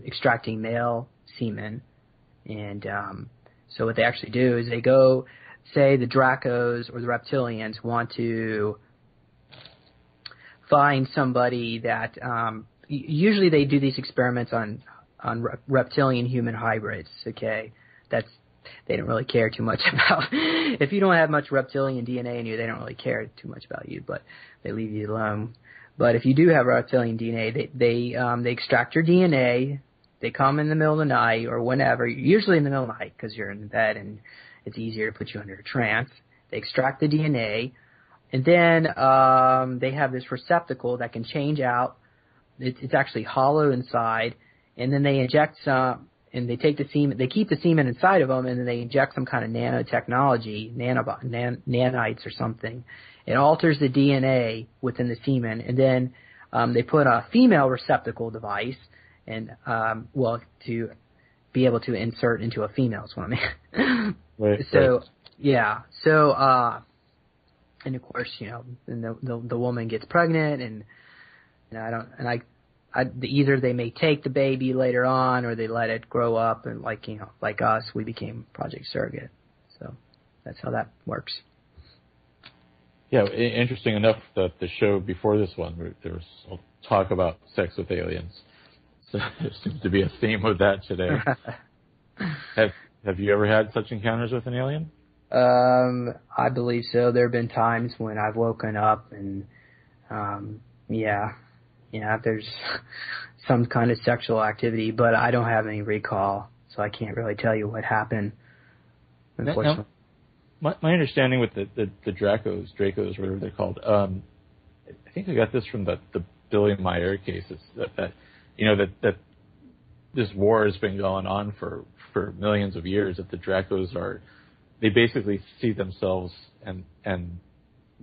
extracting male semen. And so what they actually do is they go, say the Dracos or the reptilians want to find somebody that usually they do these experiments on reptilian human hybrids. Okay, they don't really care too much about. If you don't have much reptilian DNA in you, they don't really care too much about you, but they leave you alone. But if you do have reptilian DNA, they extract your DNA. They come in the middle of the night or whenever, usually in the middle of the night because you're in bed and it's easier to put you under a trance. They extract the DNA, and then they have this receptacle that can change out. It's actually hollow inside, and then they inject some, and they take the semen. They keep the semen inside of them, and then they inject some kind of nanotechnology, nanites or something. It alters the DNA within the semen, and then they put a female receptacle device. And, to be able to insert into a female is what I mean. Right. So, right. Yeah. So, and of course, and the woman gets pregnant, and either they may take the baby later on, or they let it grow up, and like us, we became Project Surrogate. So that's how that works. Yeah, interesting enough that the show before this one, there was talk about sex with aliens. So there seems to be a theme of that today. Have you ever had such encounters with an alien? I believe so. There have been times when I've woken up and, there's some kind of sexual activity, but I don't have any recall, so I can't really tell you what happened, unfortunately. Now, my understanding with the Dracos, whatever they're called, I think I got this from the Billy Meyer cases, that this war has been going on for millions of years, that the Dracos they basically see themselves and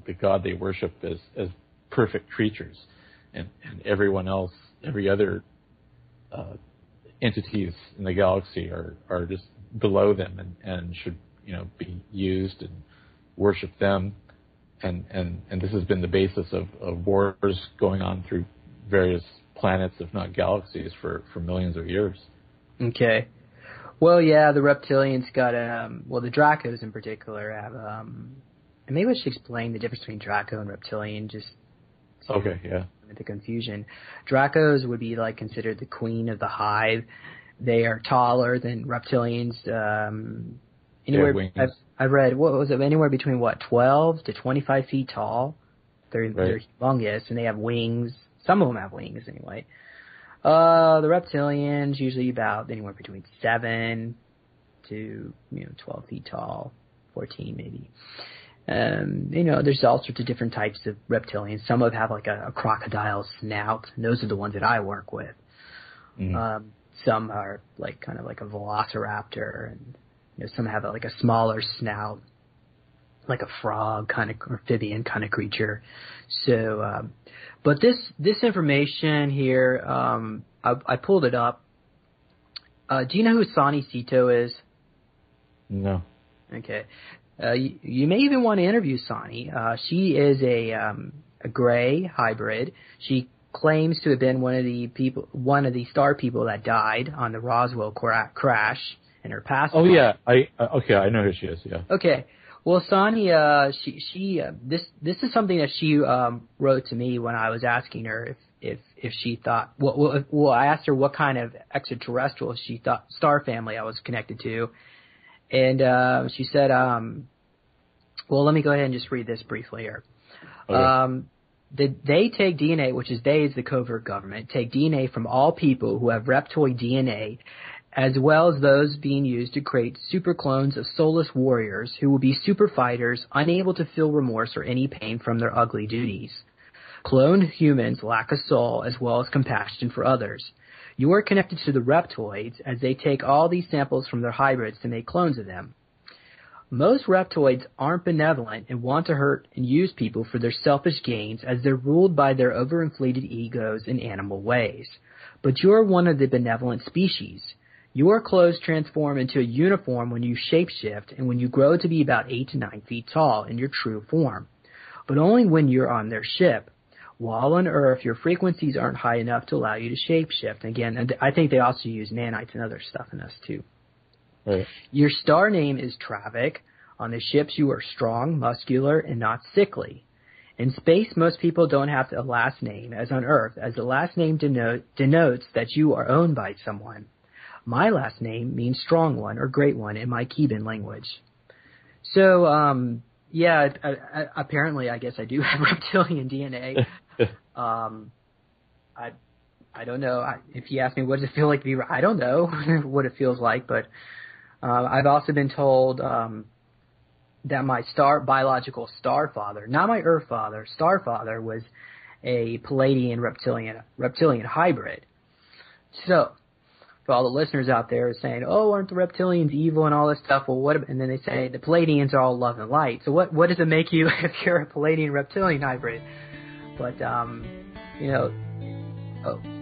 the god they worship as perfect creatures, and everyone else, every other entities in the galaxy are just below them and should be used and worship them, and this has been the basis of wars going on through various planets, if not galaxies, for millions of years. Okay. Well, yeah, the reptilians got the Dracos in particular have and maybe I should explain the difference between Draco and reptilian, just okay, yeah. The confusion. Dracos would be considered the queen of the hive. They are taller than reptilians. I've read, what was it, anywhere between 12 to 25 feet tall. They're humongous, and they have wings. Some of them have wings, anyway. The reptilians usually about anywhere between 7 to 12 feet tall, 14 maybe. There's all sorts of different types of reptilians. Some of them have a crocodile snout, and those are the ones that I work with. Mm-hmm. Some are kind of like a velociraptor, and some have a smaller snout, like a frog kind of amphibian kind of creature. So, but this information here, I pulled it up. Do you know who Sonny Sito is? No. Okay. You may even want to interview Sonny. She is a gray hybrid. She claims to have been one of the star people that died on the Roswell crash in her past. Oh yeah, I know who she is. Yeah. Okay. Well, Sonny, this is something that she wrote to me when I was asking her if she thought. Well, I asked her what kind of extraterrestrial she thought star family I was connected to, and she said, well, let me go ahead and just read this briefly here. Okay. They take DNA, which is they is the covert government, take DNA from all people who have reptoid DNA, as well as those being used to create super clones of soulless warriors who will be super fighters, unable to feel remorse or any pain from their ugly duties. Cloned humans lack a soul as well as compassion for others. You are connected to the reptoids as they take all these samples from their hybrids to make clones of them. Most reptoids aren't benevolent and want to hurt and use people for their selfish gains as they're ruled by their overinflated egos and animal ways. But you're one of the benevolent species. Your clothes transform into a uniform when you shapeshift and when you grow to be about 8 to 9 feet tall in your true form. But only when you're on their ship. While on Earth, your frequencies aren't high enough to allow you to shapeshift. Again, I think they also use nanites and other stuff in us too. Right. Your star name is Travic. On the ships, you are strong, muscular, and not sickly. In space, most people don't have a last name, as on Earth, as the last name denotes that you are owned by someone. My last name means strong one or great one in my Cuban language. So, yeah, apparently I guess I do have reptilian DNA. I don't know. If you ask me what does it feel like to be, I don't know what it feels like, but I've also been told that my biological star father, not my Earth father, star father, was a Palladian reptilian hybrid. So, for all the listeners out there saying, "Oh, aren't the reptilians evil and all this stuff?" Well, what? And then they say the Palladians are all love and light. So what does it make you if you're a Palladian reptilian hybrid? But you know,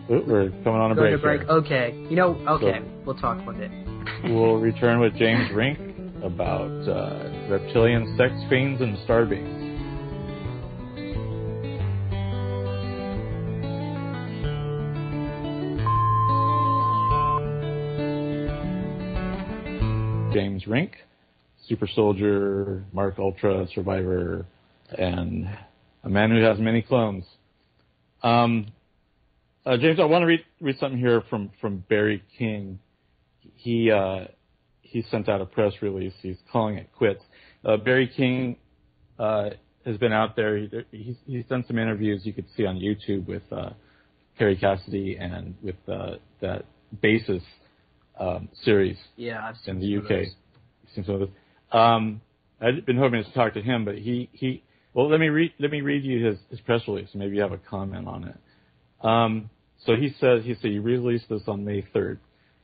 we're coming on a break. Okay, okay, we'll talk one day. We'll return with James Rink about reptilian sex fiends and star beings. James Rink, super soldier, MKUltra survivor, and a man who has many clones. James, I want to read something here from Barry King. He sent out a press release. He's calling it quits. Barry King has been out there. He's done some interviews you could see on YouTube with Carrie Cassidy and with that Basis series. Yeah, I've seen in the UK. Seems so. I'd been hoping to talk to him, but well, let me read you his press release, and maybe you have a comment on it. So he released this on May 3rd.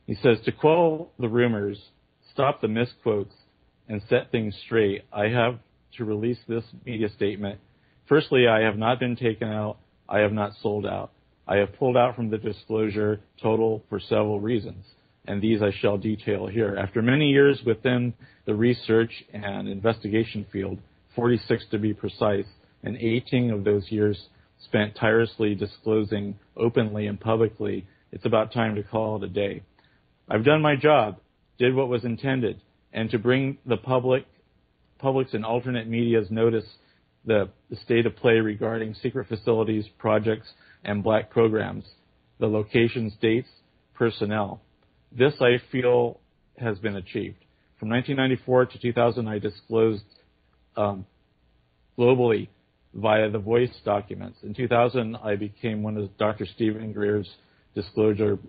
He says, to quell the rumors, stop the misquotes, and set things straight, I have to release this media statement. Firstly, I have not been taken out. I have not sold out. I have pulled out from the disclosure total for several reasons, and these I shall detail here. After many years within the research and investigation field, 46 to be precise, and 18 of those years spent tirelessly disclosing openly and publicly, it's about time to call it a day. I've done my job, did what was intended, and to bring the public's and alternate media's notice the state of play regarding secret facilities, projects, and black programs, the locations, dates, personnel. This, I feel, has been achieved. From 1994 to 2000, I disclosed globally via the Voice documents. In 2000, I became one of Dr. Stephen Greer's disclosure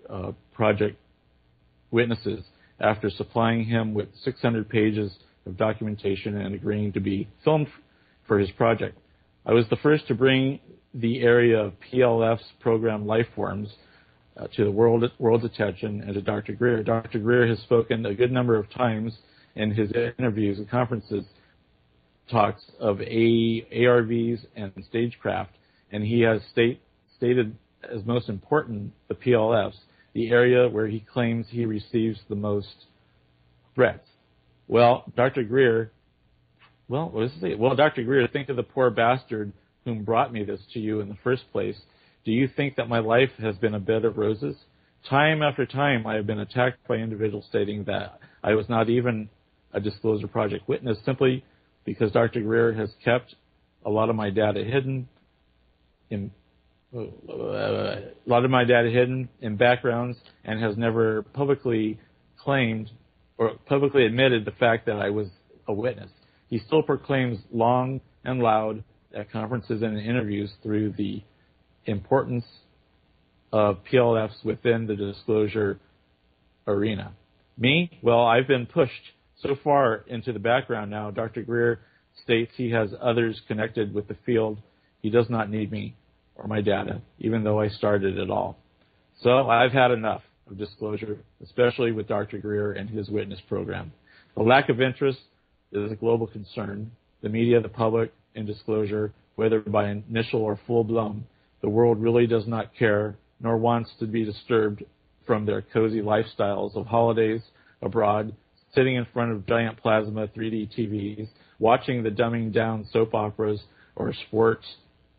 project witnesses after supplying him with 600 pages of documentation and agreeing to be filmed for his project. I was the first to bring the area of PLF's program Lifeforms to the world's attention and to Dr. Greer. Dr. Greer has spoken a good number of times in his interviews and conferences talks of ARVs and stagecraft, and he has stated as most important the PLFs, the area where he claims he receives the most threats. Well, Dr. Greer, Dr. Greer, think of the poor bastard whom brought me this to you in the first place. Do you think that my life has been a bed of roses? Time after time, I have been attacked by individuals stating that I was not even a Disclosure Project witness simply because Dr. Greer has kept a lot of my data hidden in backgrounds and has never publicly claimed or publicly admitted the fact that I was a witness. He still proclaims long and loud at conferences and in interviews through the importance of PLFs within the disclosure arena. Me? Well, I've been pushed so far into the background now. Dr. Greer states he has others connected with the field. He does not need me or my data, even though I started it all. So I've had enough of disclosure, especially with Dr. Greer and his witness program. The lack of interest is a global concern. The media, the public, in disclosure, whether by initial or full-blown, the world really does not care nor wants to be disturbed from their cozy lifestyles of holidays abroad, sitting in front of giant plasma 3D TVs, watching the dumbing down soap operas or sports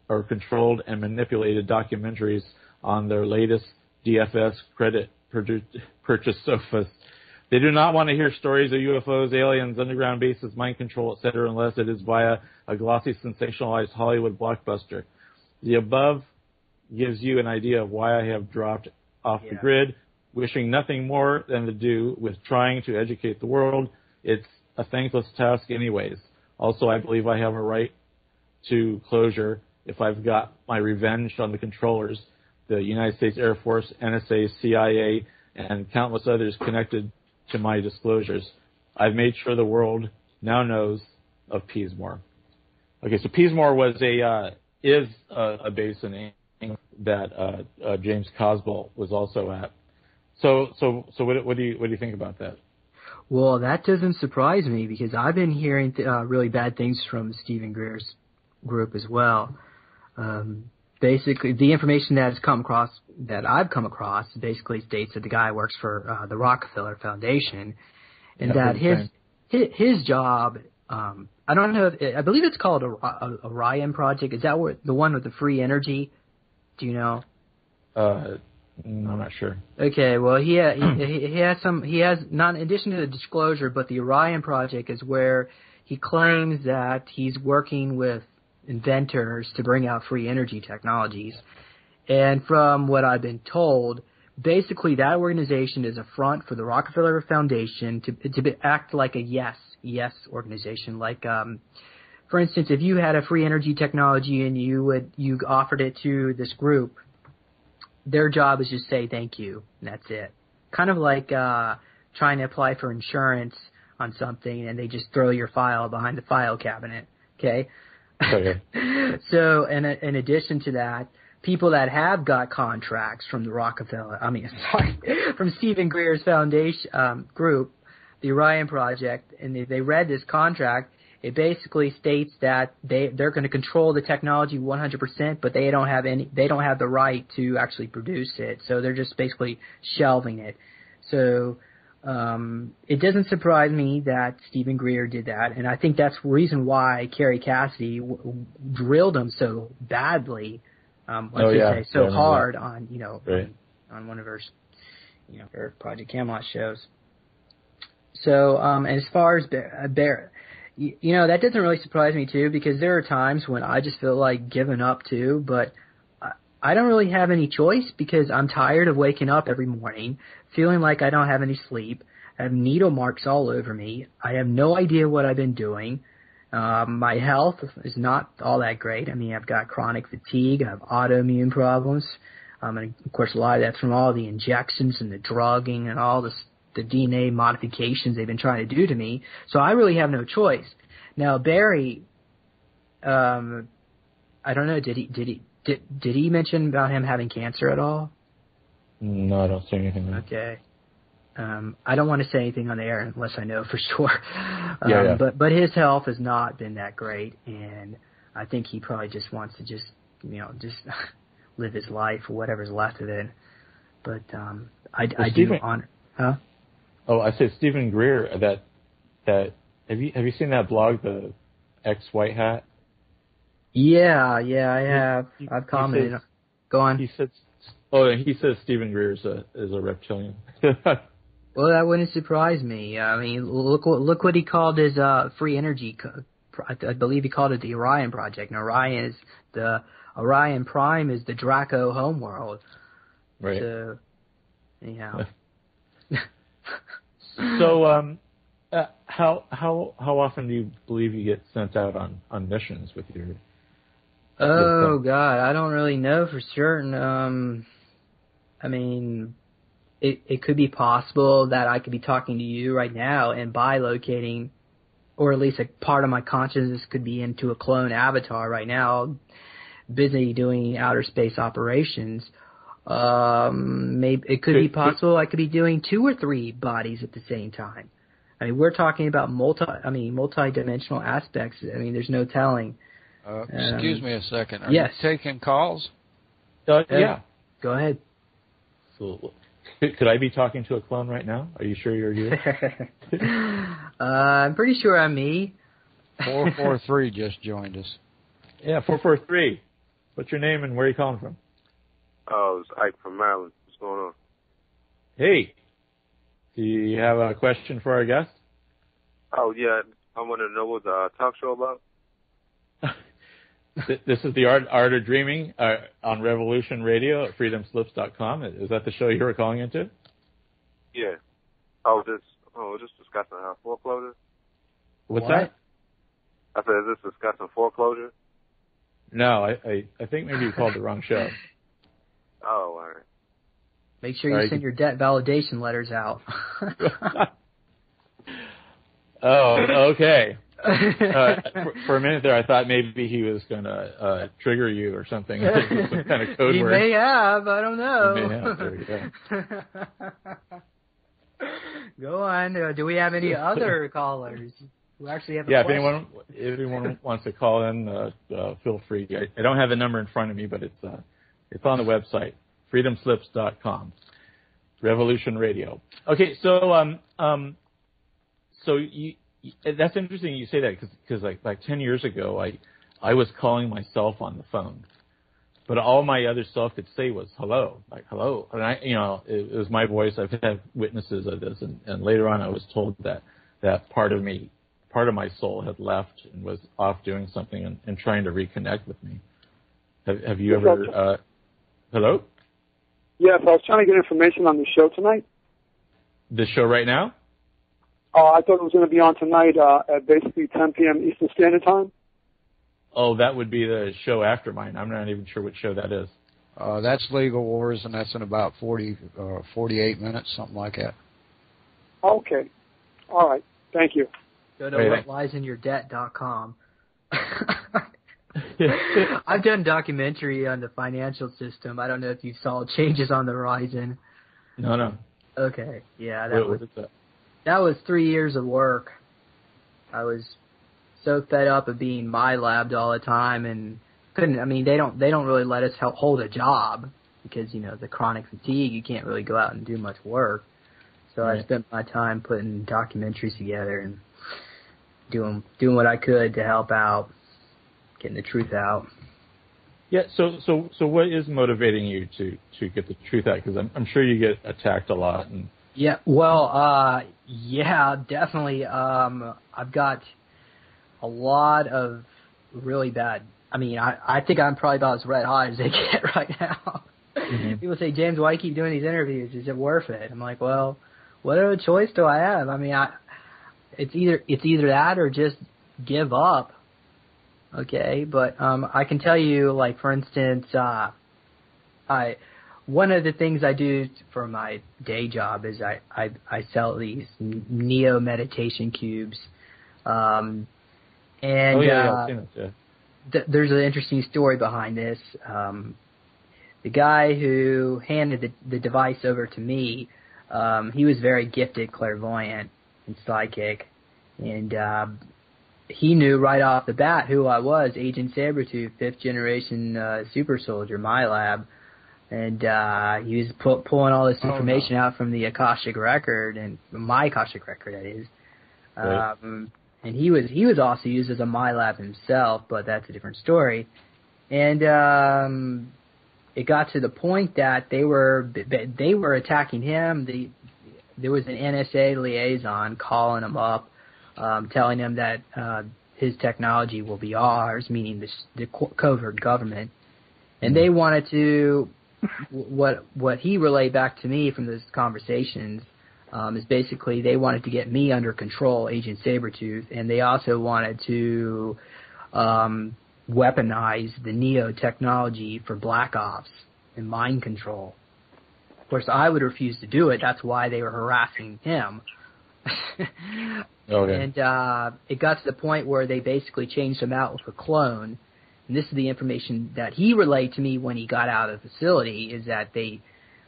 or controlled and manipulated documentaries on their latest DFS credit purchase sofas. They do not want to hear stories of UFOs, aliens, underground bases, mind control, etc., unless it is via a glossy, sensationalized Hollywood blockbuster. The above gives you an idea of why I have dropped off the grid, wishing nothing more than to do with trying to educate the world. It's a thankless task anyways. Also, I believe I have a right to closure if I've got my revenge on the controllers, the United States Air Force, NSA, CIA, and countless others connected to my disclosures. I've made sure the world now knows of Peasmore. Okay, so Peasmore is a base in England that James Cosball was also at. So what do you think about that? Well, that doesn't surprise me because I've been hearing really bad things from Stephen Greer's group as well. Basically, the information that I've come across basically states that the guy works for the Rockefeller Foundation, and that his job, I don't know, I believe it's called Orion Project. Is that the one with the free energy? Do you know? I'm not sure. Okay, well, he has not in addition to the disclosure, but the Orion Project is where he claims that he's working with inventors to bring out free energy technologies. And from what I've been told, basically that organization is a front for the Rockefeller Foundation to act like a yes organization. Like, for instance, if you had a free energy technology and you offered it to this group, their job is just say thank you, and that's it. Kind of like trying to apply for insurance on something, and they just throw your file behind the file cabinet. Okay. Okay. So, in addition to that, people that have got contracts from the from Stephen Greer's foundation group, the Orion Project, and they read this contract. It basically states that they're going to control the technology 100%, but they don't have the right to actually produce it. So they're just basically shelving it. So it doesn't surprise me that Stephen Greer did that, and I think that's the reason why Kerry Cassidy drilled him so badly, hard on on one of her her Project Camelot shows. So as far as Bear, that doesn't really surprise me too, because there are times when I just feel like giving up too, but I don't really have any choice because I'm tired of waking up every morning, feeling like I don't have any sleep. I have needle marks all over me. I have no idea what I've been doing. My health is not all that great. I mean, I've got chronic fatigue. I have autoimmune problems. And of course, a lot of that's from all the injections and the drugging and all the DNA modifications they've been trying to do to me. So I really have no choice. Now, Barry, I don't know, did he mention about him having cancer at all? No, I don't see anything there. Okay. I don't want to say anything on the air unless I know for sure. But his health has not been that great, and I think he probably just wants to just live his life or whatever's left of it. But I do honor. Huh? Oh, I said Stephen Greer. That have you seen that blog, the Ex White Hat? Yeah, I have. I've commented. Go on. He says Stephen Greer is a reptilian. Well, that wouldn't surprise me. I mean, look what he called his free energy. I believe he called it the Orion Project. And Orion Prime is the Draco homeworld. Right. So, anyhow. So, how often do you believe you get sent out on missions with your? Oh God, I don't really know for certain. I mean, it could be possible that I could be talking to you right now and bilocating, or at least a part of my consciousness could be into a clone avatar right now, busy doing outer space operations. Maybe it could be possible I could be doing 2 or 3 bodies at the same time. I mean, we're talking about multi-dimensional aspects. I mean, there's no telling. Excuse me a second. Are yes. you taking calls? Yeah. Go ahead. So, could I be talking to a clone right now? Are you sure you're here? I'm pretty sure I'm me. 443 just joined us. Yeah, 443. What's your name and where are you calling from? Oh, it's Ike from Maryland. What's going on? Hey. Do you have a question for our guest? Oh, yeah. I want to know what the talk show about. This is the Art of Dreaming on Revolution Radio at freedomslips.com. Is that the show you were calling into? Yeah. Just discussing foreclosure. What's that? I said, is this discussing foreclosure? No, I think maybe you called the wrong show. Oh, all right. Make sure you send your debt validation letters out. Oh, okay. For a minute there, I thought maybe he was going to trigger you or something. Some kind of code word. He may have. I don't know. He may have. There you go. Go on. Do we have any other callers who actually have a question? Yeah, if anyone wants to call in, feel free. I don't have the number in front of me, but it's on the website, freedomslips.com. Revolution Radio. Okay, so that's interesting you say that because like 10 years ago I was calling myself on the phone, but all my other self could say was hello, like hello, and it was my voice. I've had witnesses of this, and later on I was told that part of my soul had left and was off doing something and trying to reconnect with me. Have you ever? Hello? Yes, I was trying to get information on the show tonight. The show right now? I thought it was going to be on tonight at basically 10 p.m. Eastern Standard Time. Oh, that would be the show after mine. I'm not even sure what show that is. That's Legal Wars, and that's in about 48 minutes, something like that. Okay. All right. Thank you. Go to whatliesinyourdebt.com. I've done a documentary on the financial system. I don't know if you saw Changes on the Horizon. No. Okay. Yeah, that was 3 years of work. I was so fed up of being MyLabbed all the time and couldn't. I mean, they don't really let us hold a job because the chronic fatigue. You can't really go out and do much work. So right. I spent my time putting documentaries together and doing what I could to help out, getting the truth out. Yeah. So what is motivating you to get the truth out? Because I'm sure you get attacked a lot and. Yeah, well, yeah, definitely. I've got a lot of really bad. I mean, I think I'm probably about as red hot as they get right now. Mm-hmm. People say, James, why do you keep doing these interviews? Is it worth it? I'm like, well, what other choice do I have? I mean, it's either that or just give up. Okay, but I can tell you, like for instance, one of the things I do for my day job is I sell these Neo meditation cubes, and there's an interesting story behind this. The guy who handed the device over to me, he was very gifted, clairvoyant, and psychic, and he knew right off the bat who I was, Agent Sabretooth, 5th generation super soldier, MyLab. And he was pulling all this information out from the Akashic record, and my Akashic record, that is. Right. And he was also used as a MyLab himself, but that's a different story. And it got to the point that they were attacking him. There was an NSA liaison calling him up, telling him that his technology will be ours, meaning the covert government. And they wanted to. What he relayed back to me from those conversations is basically they wanted to get me under control, Agent Sabretooth, and they also wanted to weaponize the Neo technology for black ops and mind control. Of course, I would refuse to do it. That's why they were harassing him. Okay. And it got to the point where they basically changed him out with a clone. and this is the information that he relayed to me when he got out of the facility, is that they,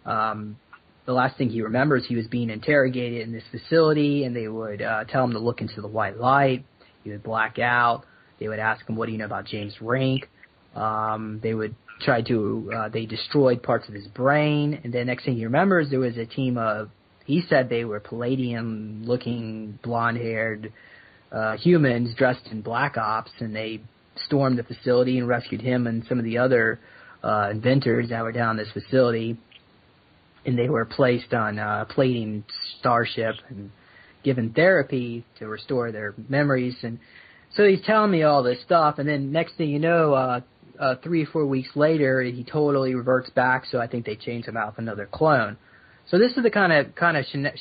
the last thing he remembers, he was being interrogated in this facility, and they would tell him to look into the white light. He would black out. They would ask him, what do you know about James Rink? They would try to, they destroyed parts of his brain, and then next thing he remembers, there was a team of, he said they were Palladian-looking, blonde-haired humans dressed in black ops, and they stormed the facility and rescued him and some of the other inventors that were down this facility, and they were placed on a Palladian starship and given therapy to restore their memories. And so he's telling me all this stuff, and then next thing you know, 3 or 4 weeks later, he totally reverts back, so I think they changed him out with another clone. So this is the kind of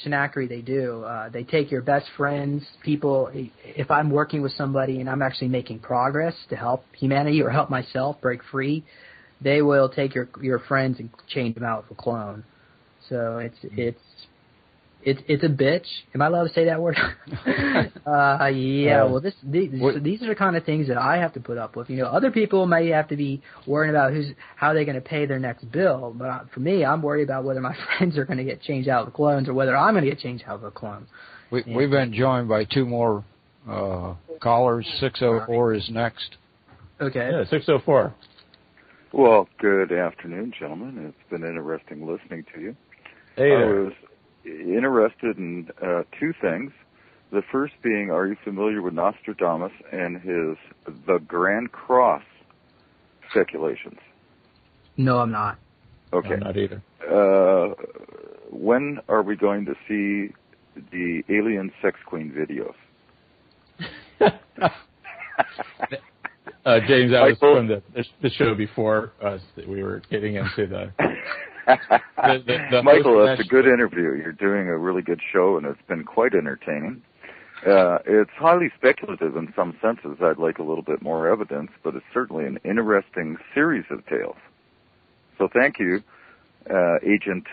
shenanigans they do. They take your best friends, people. If I'm working with somebody and I'm actually making progress to help humanity or help myself break free, they will take your friends and change them out with a clone. So it's a bitch. Am I allowed to say that word? Yeah. Well, these are the kind of things that I have to put up with. You know, other people may have to be worrying about how they're going to pay their next bill. But for me, I'm worried about whether my friends are going to get changed out with clones or whether I'm going to get changed out with a clone. We've been joined by 2 more callers. 604 is next. Okay. Yeah, 604. Well, good afternoon, gentlemen. It's been interesting listening to you. Hey there. I was interested in 2 things. The first being, are you familiar with Nostradamus and the Grand Cross speculations? No, I'm not. Okay. No, I'm not either. When are we going to see the alien sex queen videos? James, that was from the show before us that we were getting into the Michael, that's a good interview. You're doing a really good show, and it's been quite entertaining. It's highly speculative in some senses. I'd like a little bit more evidence, but it's certainly an interesting series of tales. So thank you, Agent,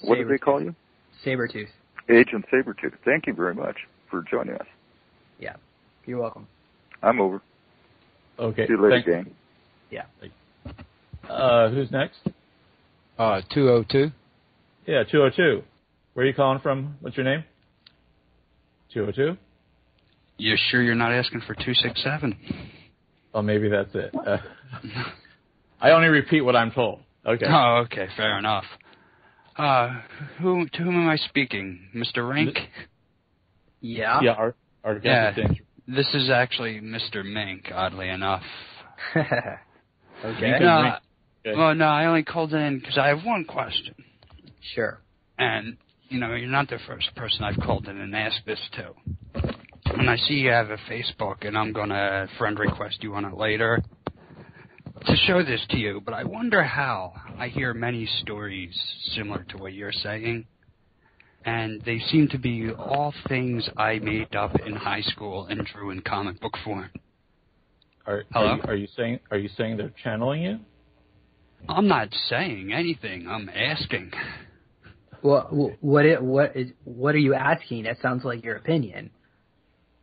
what did they call you? Sabretooth. Agent Sabretooth. Thank you very much for joining us. Yeah, you're welcome. I'm over. Okay. See you later, gang. Yeah. Who's next? 202. Yeah, 202. Where are you calling from? What's your name? 202? You sure you're not asking for 267? Oh, maybe that's it. I only repeat what I'm told. Okay. Oh, okay, fair enough. To whom am I speaking? Mr. Rink? Yeah. Yeah, our guest is James. This is actually Mr. Mink, oddly enough. Okay. No, well, no, I only called in because I have one question. Sure. And, you know, you're not the first person I've called in and asked this to. And I see you have a Facebook, and I'm going to friend request you on it later to show this to you. But I wonder how. I hear many stories similar to what you're saying, and they seem to be all things I made up in high school and drew in comic book form. Hello? Are you saying they're channeling you? I'm not saying anything. I'm asking. Well, what are you asking? That sounds like your opinion.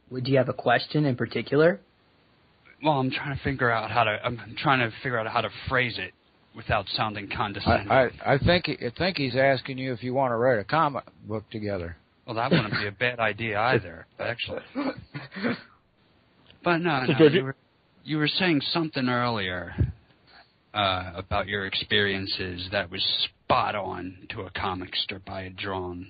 Do you have a question in particular? Well, I'm trying to figure out how to phrase it without sounding condescending. I think he's asking you if you want to write a comic book together. Well, that wouldn't be a bad idea either, actually. But no, you were saying something earlier about your experiences that was spot on to a comic strip I had drawn.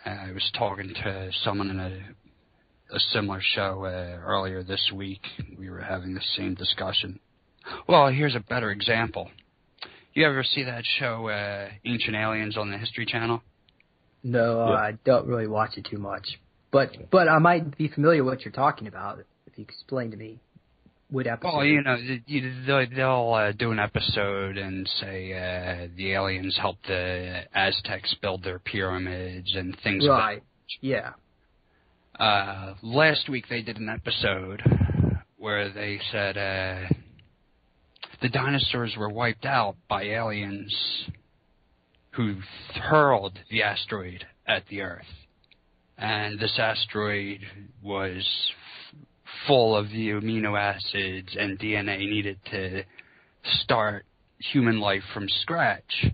I was talking to someone in a similar show earlier this week. We were having the same discussion. Well, here's a better example. You ever see that show, Ancient Aliens, on the History Channel? No, yeah. I don't really watch it too much. But I might be familiar with what you're talking about if you explain to me what episode. Well, you know, they'll do an episode and say the aliens helped the Aztecs build their pyramids and things like that. Right, yeah. Last week they did an episode where they said the dinosaurs were wiped out by aliens who hurled the asteroid at the Earth. And this asteroid was full of the amino acids and DNA needed to start human life from scratch.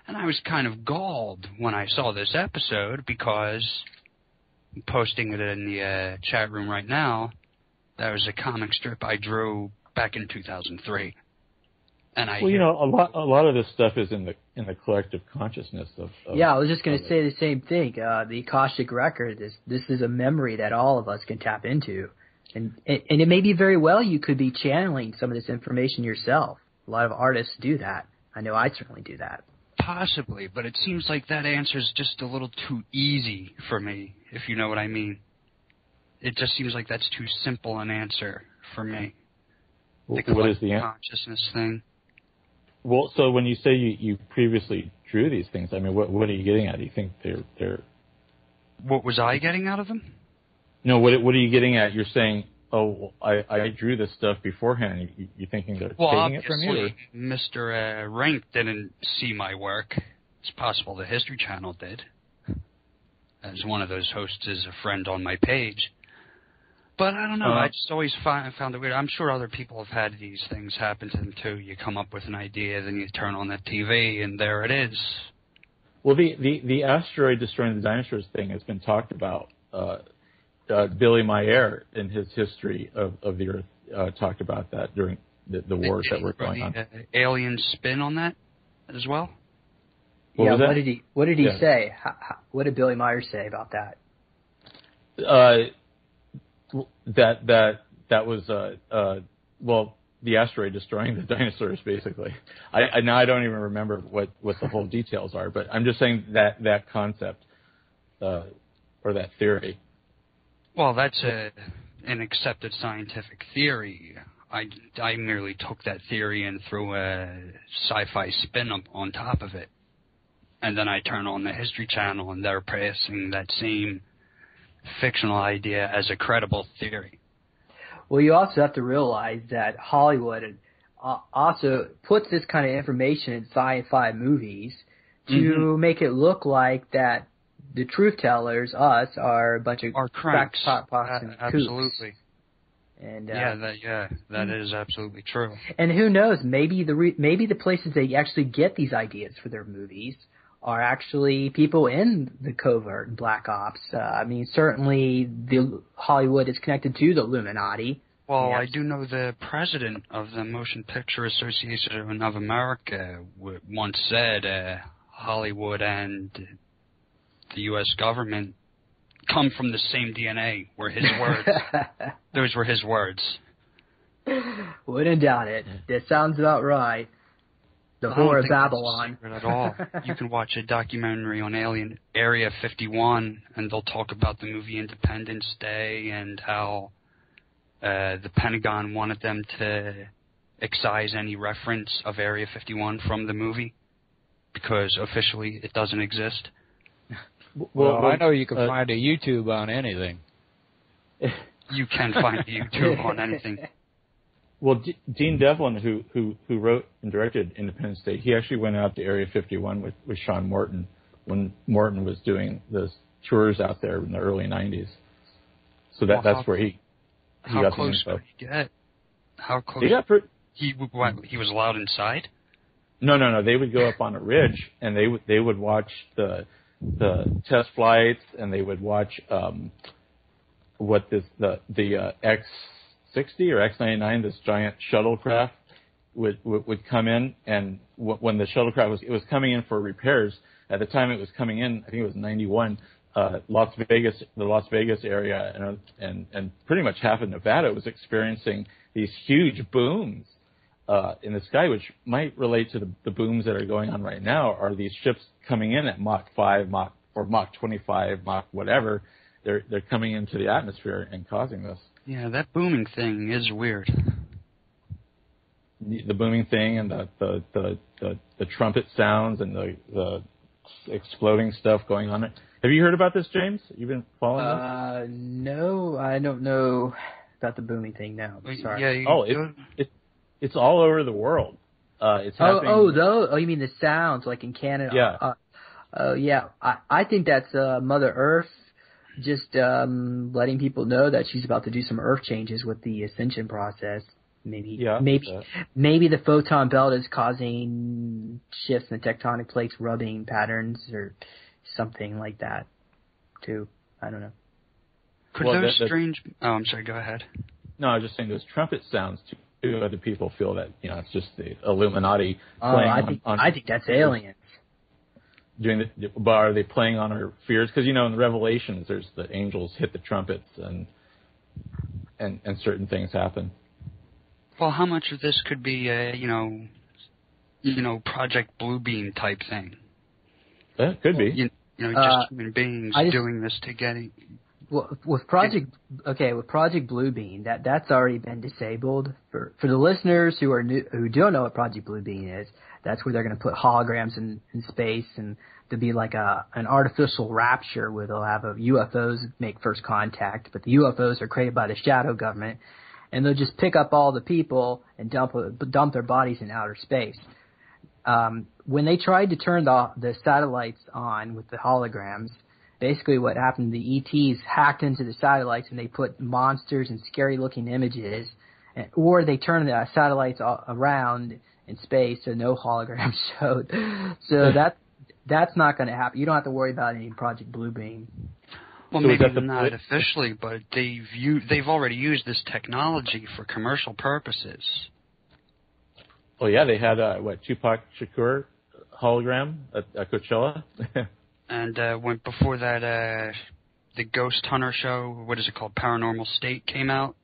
And I was kind of galled when I saw this episode because, I'm posting it in the chat room right now, that was a comic strip I drew back in 2003. And a lot of this stuff is in the collective consciousness of yeah, I was just going to say the same thing. The Akashic record, this is a memory that all of us can tap into. And it may be very well you could be channeling some of this information yourself. A lot of artists do that. I know I certainly do that. Possibly, but it seems like that answer is just a little too easy for me, if you know what I mean. It just seems like that's too simple an answer for me. What is the answer? Consciousness thing. Well, so when you say you previously drew these things, I mean, what are you getting at? Do you think they're? What was I getting out of them? No, what are you getting at? You're saying, oh, I drew this stuff beforehand. You thinking they're taking it from you? Well, obviously, Mr. Rink didn't see my work. It's possible the History Channel did, as one of those hosts is a friend on my page. But I don't know. I just always found it weird. I'm sure other people have had these things happen to them, too. You come up with an idea, then you turn on the TV, and there it is. Well, the asteroid destroying the dinosaurs thing has been talked about. Billy Mayer, in his history of the Earth, talked about that during the wars that were going on. Alien spin on that as well? What did he say? What did Billy Mayer say about that? That was the asteroid destroying the dinosaurs, basically. I don't even remember what the whole details are, but I'm just saying that concept or that theory. Well, that's an accepted scientific theory. I merely took that theory and threw a sci-fi spin on top of it, and then I turn on the History Channel and they're passing that same fictional idea as a credible theory. Well, you also have to realize that Hollywood also puts this kind of information in sci-fi movies to make it look like that the truth tellers, us, are a bunch of cranks. crackpots and absolutely. Kooks. And that is absolutely true. And who knows? Maybe the places they actually get these ideas for their movies are actually people in the covert Black Ops. I mean, certainly Hollywood is connected to the Illuminati. Well, I do know the president of the Motion Picture Association of America once said Hollywood and the U.S. government come from the same DNA, were his words. Those were his words. Wouldn't doubt it. That sounds about right. The Whore of Babylon. That's a secret at all. You can watch a documentary on Alien Area 51, and they'll talk about the movie Independence Day and how the Pentagon wanted them to excise any reference of Area 51 from the movie because officially it doesn't exist. Well, I know you can find a YouTube on anything. You can find a YouTube on anything. Well, Dean Devlin, who wrote and directed Independence Day, he actually went out to Area 51 with Sean Morton when Morton was doing the tours out there in the early 90s. So that's where he got the info. Could he get? How close? He was allowed inside? No. They would go up on a ridge, and they would watch the test flights, and they would watch the X-60 or X-99, this giant shuttlecraft would come in, and when the shuttlecraft was coming in for repairs, at the time it was coming in, I think it was 91, the Las Vegas area and pretty much half of Nevada was experiencing these huge booms in the sky, which might relate to the booms that are going on right now. Are these ships coming in at Mach 5, Mach 25, Mach whatever? They're coming into the atmosphere and causing this. Yeah, that booming thing is weird. The booming thing and the trumpet sounds and the exploding stuff going on. Have you heard about this, James? You've been following this? No, I don't know about the booming thing now. Sorry. Yeah, it's all over the world. It's happening. Oh, you mean the sounds like in Canada? Yeah. Yeah. I think that's Mother Earth letting people know that she's about to do some earth changes with the ascension process. Maybe the photon belt is causing shifts in the tectonic plates, rubbing patterns, or something like that, too. I don't know. Could those strange... Oh, I'm sorry, go ahead. No, I was just saying those trumpet sounds, too, other people feel that, it's just the Illuminati playing I think that's aliens. But are they playing on our fears? Because, in the Revelations, there's the angels hit the trumpets and certain things happen. Well, how much of this could be Project Bluebeam type thing? It could be. Just human beings doing this to get it. Well, with Project Bluebeam, that's already been disabled. For the listeners who don't know what Project Bluebeam is, that's where they're going to put holograms in space, and there'll be like an artificial rapture where they'll have UFOs make first contact, but the UFOs are created by the shadow government, and they'll just pick up all the people and dump their bodies in outer space. When they tried to turn the satellites on with the holograms, basically what happened, the ETs hacked into the satellites and they put monsters and scary-looking images, or they turned the satellites around in space so no holograms showed. So that's not going to happen. You don't have to worry about any Project Bluebeam. Well, so maybe not officially, but they've already used this technology for commercial purposes. Well, yeah, they had Tupac Shakur hologram at Coachella. And went before that, the Ghost Hunter show, what is it called, Paranormal State, came out.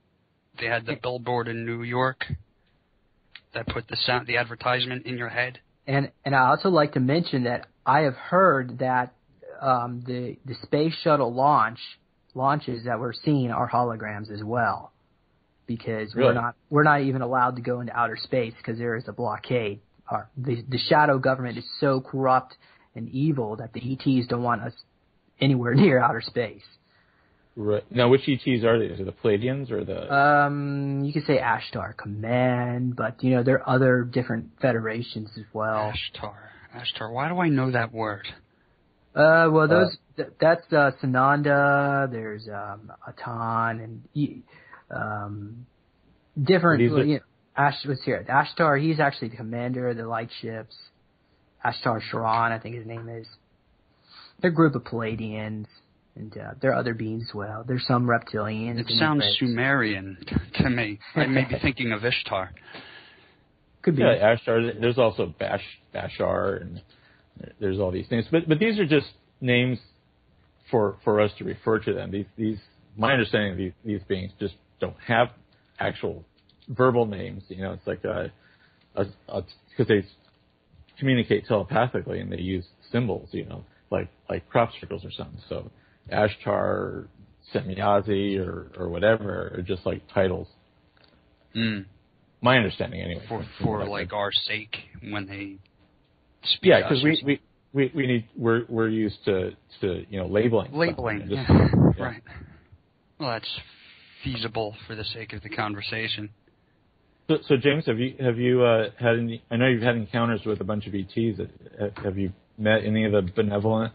They had the billboard in New York that put the advertisement in your head. And I also like to mention that I have heard that the space shuttle launches that we're seeing are holograms as well, because really? we're not even allowed to go into outer space because there is a blockade. The shadow government is so corrupt and evil that the ETs don't want us anywhere near outer space. Right. Now, which ETs are they? Is it the Pleiadians or the... You could say Ashtar Command, but, there are other different federations as well. Ashtar. Why do I know that word? That's Sananda, there's Atan, and different... Let's hear it. Ashtar, he's actually the commander of the light ships. Ashtar Sharan, I think his name is. They're a group of Pleiadians, and there are other beings as well. There's some reptilians. It sounds Sumerian to me. I may be thinking of Ishtar. Could be. Yeah, Ashtar. There's also Bashar, and there's all these names. But these are just names for us to refer to them. These my understanding of these beings just don't have actual verbal names. It's like because they communicate telepathically and they use symbols, like crop circles or something. So Ashtar, Semyazi, or whatever are just like titles. My understanding, anyway. For like our sake when they speak. Yeah, because we're used to labeling. Labeling, yeah. Right. Well, that's feasible for the sake of the conversation. So James, have you had any? I know you've had encounters with a bunch of ETs. Have you met any of the benevolent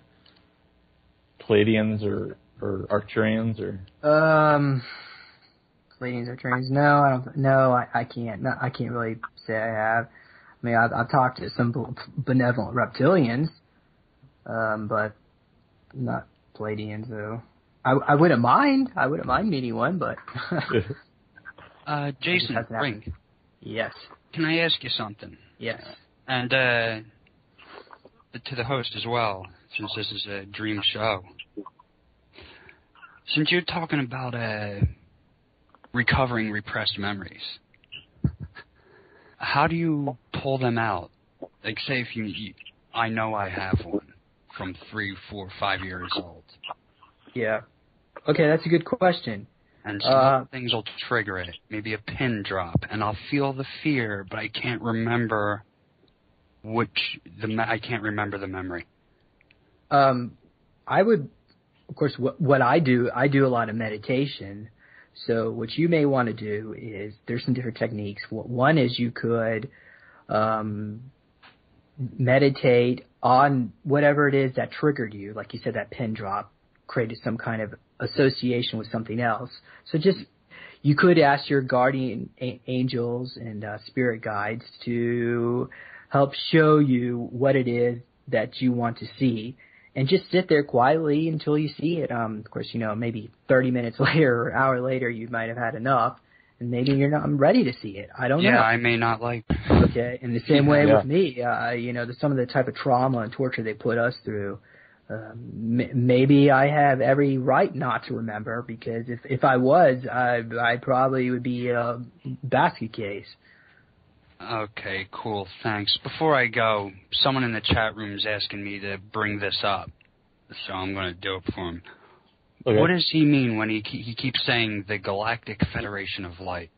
Pleiadians or Arcturians or? Pleiadians, Arcturians? No, I don't. No, I can't. No, I can't really say I have. I mean, I've talked to some benevolent reptilians, but not Pleiadians though. I wouldn't mind. I wouldn't mind meeting one, but. Jason Rink. Yes. Can I ask you something? Yes. And to the host as well, since this is a dream show. Since you're talking about recovering repressed memories, how do you pull them out? Like, say if I know I have one from 3, 4, 5 years old. Yeah. Okay, that's a good question. And some things will trigger it. Maybe a pin drop, and I'll feel the fear, but I can't remember I can't remember the memory. I would, of course, what I do a lot of meditation. So what you may want to do is, there's some different techniques. One is you could meditate on whatever it is that triggered you. Like you said, that pin drop created some kind of association with something else. So you could ask your guardian angels and spirit guides to help show you what it is that you want to see, and just sit there quietly until you see it. Of course, maybe 30 minutes later or an hour later, you might have had enough, and maybe you're not ready to see it. I don't know. Yeah, I may not like. Okay, in the same way with me, some of the type of trauma and torture they put us through. Maybe I have every right not to remember, because if I was, I probably would be a basket case. Okay, cool, thanks. Before I go, someone in the chat room is asking me to bring this up, so I'm going to do it for him. Okay. What does he mean when he keeps saying the Galactic Federation of Light?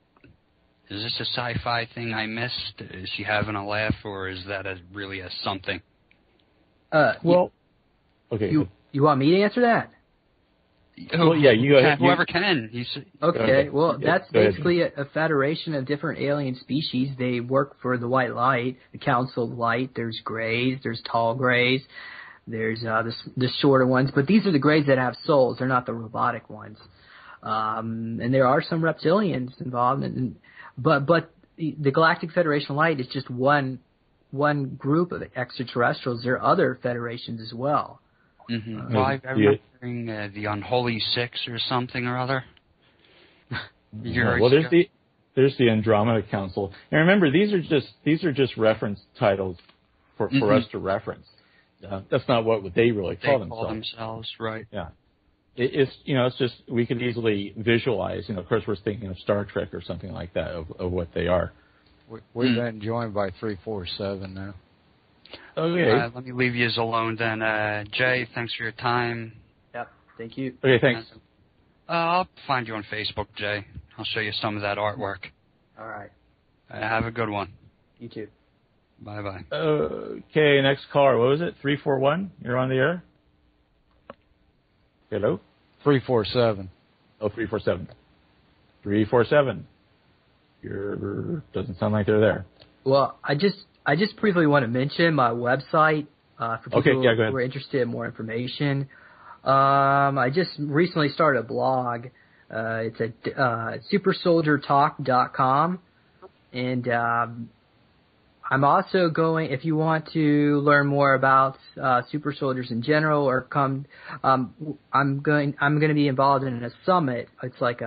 Is this a sci-fi thing I missed? Is she having a laugh, or is that really a something? Okay. You want me to answer that? Well, yeah, you go ahead. Whoever can. Okay, well, that's basically a federation of different alien species. They work for the white light, the Council of Light. There's grays, there's tall grays, there's the shorter ones. But these are the grays that have souls. They're not the robotic ones. And there are some reptilians involved. But the Galactic Federation of Light is just one group of extraterrestrials. There are other federations as well. Mm-hmm. Well, I'm remembering the Unholy Six or something or other. Well, there's the Andromeda Council, and remember, these are just reference titles for us to reference. That's not what they really call themselves, right? Yeah, it's just we could easily visualize. Of course, we're thinking of Star Trek or something like that of what they are. We've been joined by 347 now. Okay. Let me leave you alone then. Jay, thanks for your time. Yep, thank you. Okay, thanks. I'll find you on Facebook, Jay. I'll show you some of that artwork. All right. Have a good one. You too. Bye-bye. Okay, next caller. What was it? 341? You're on the air? Hello? 347. Oh, 347. 347. Doesn't sound like they're there. Well, I just briefly want to mention my website for people who are interested in more information. I just recently started a blog. It's at supersoldiertalk.com. And I'm also going, if you want to learn more about super soldiers in general, or come, I'm going to be involved in a summit. It's like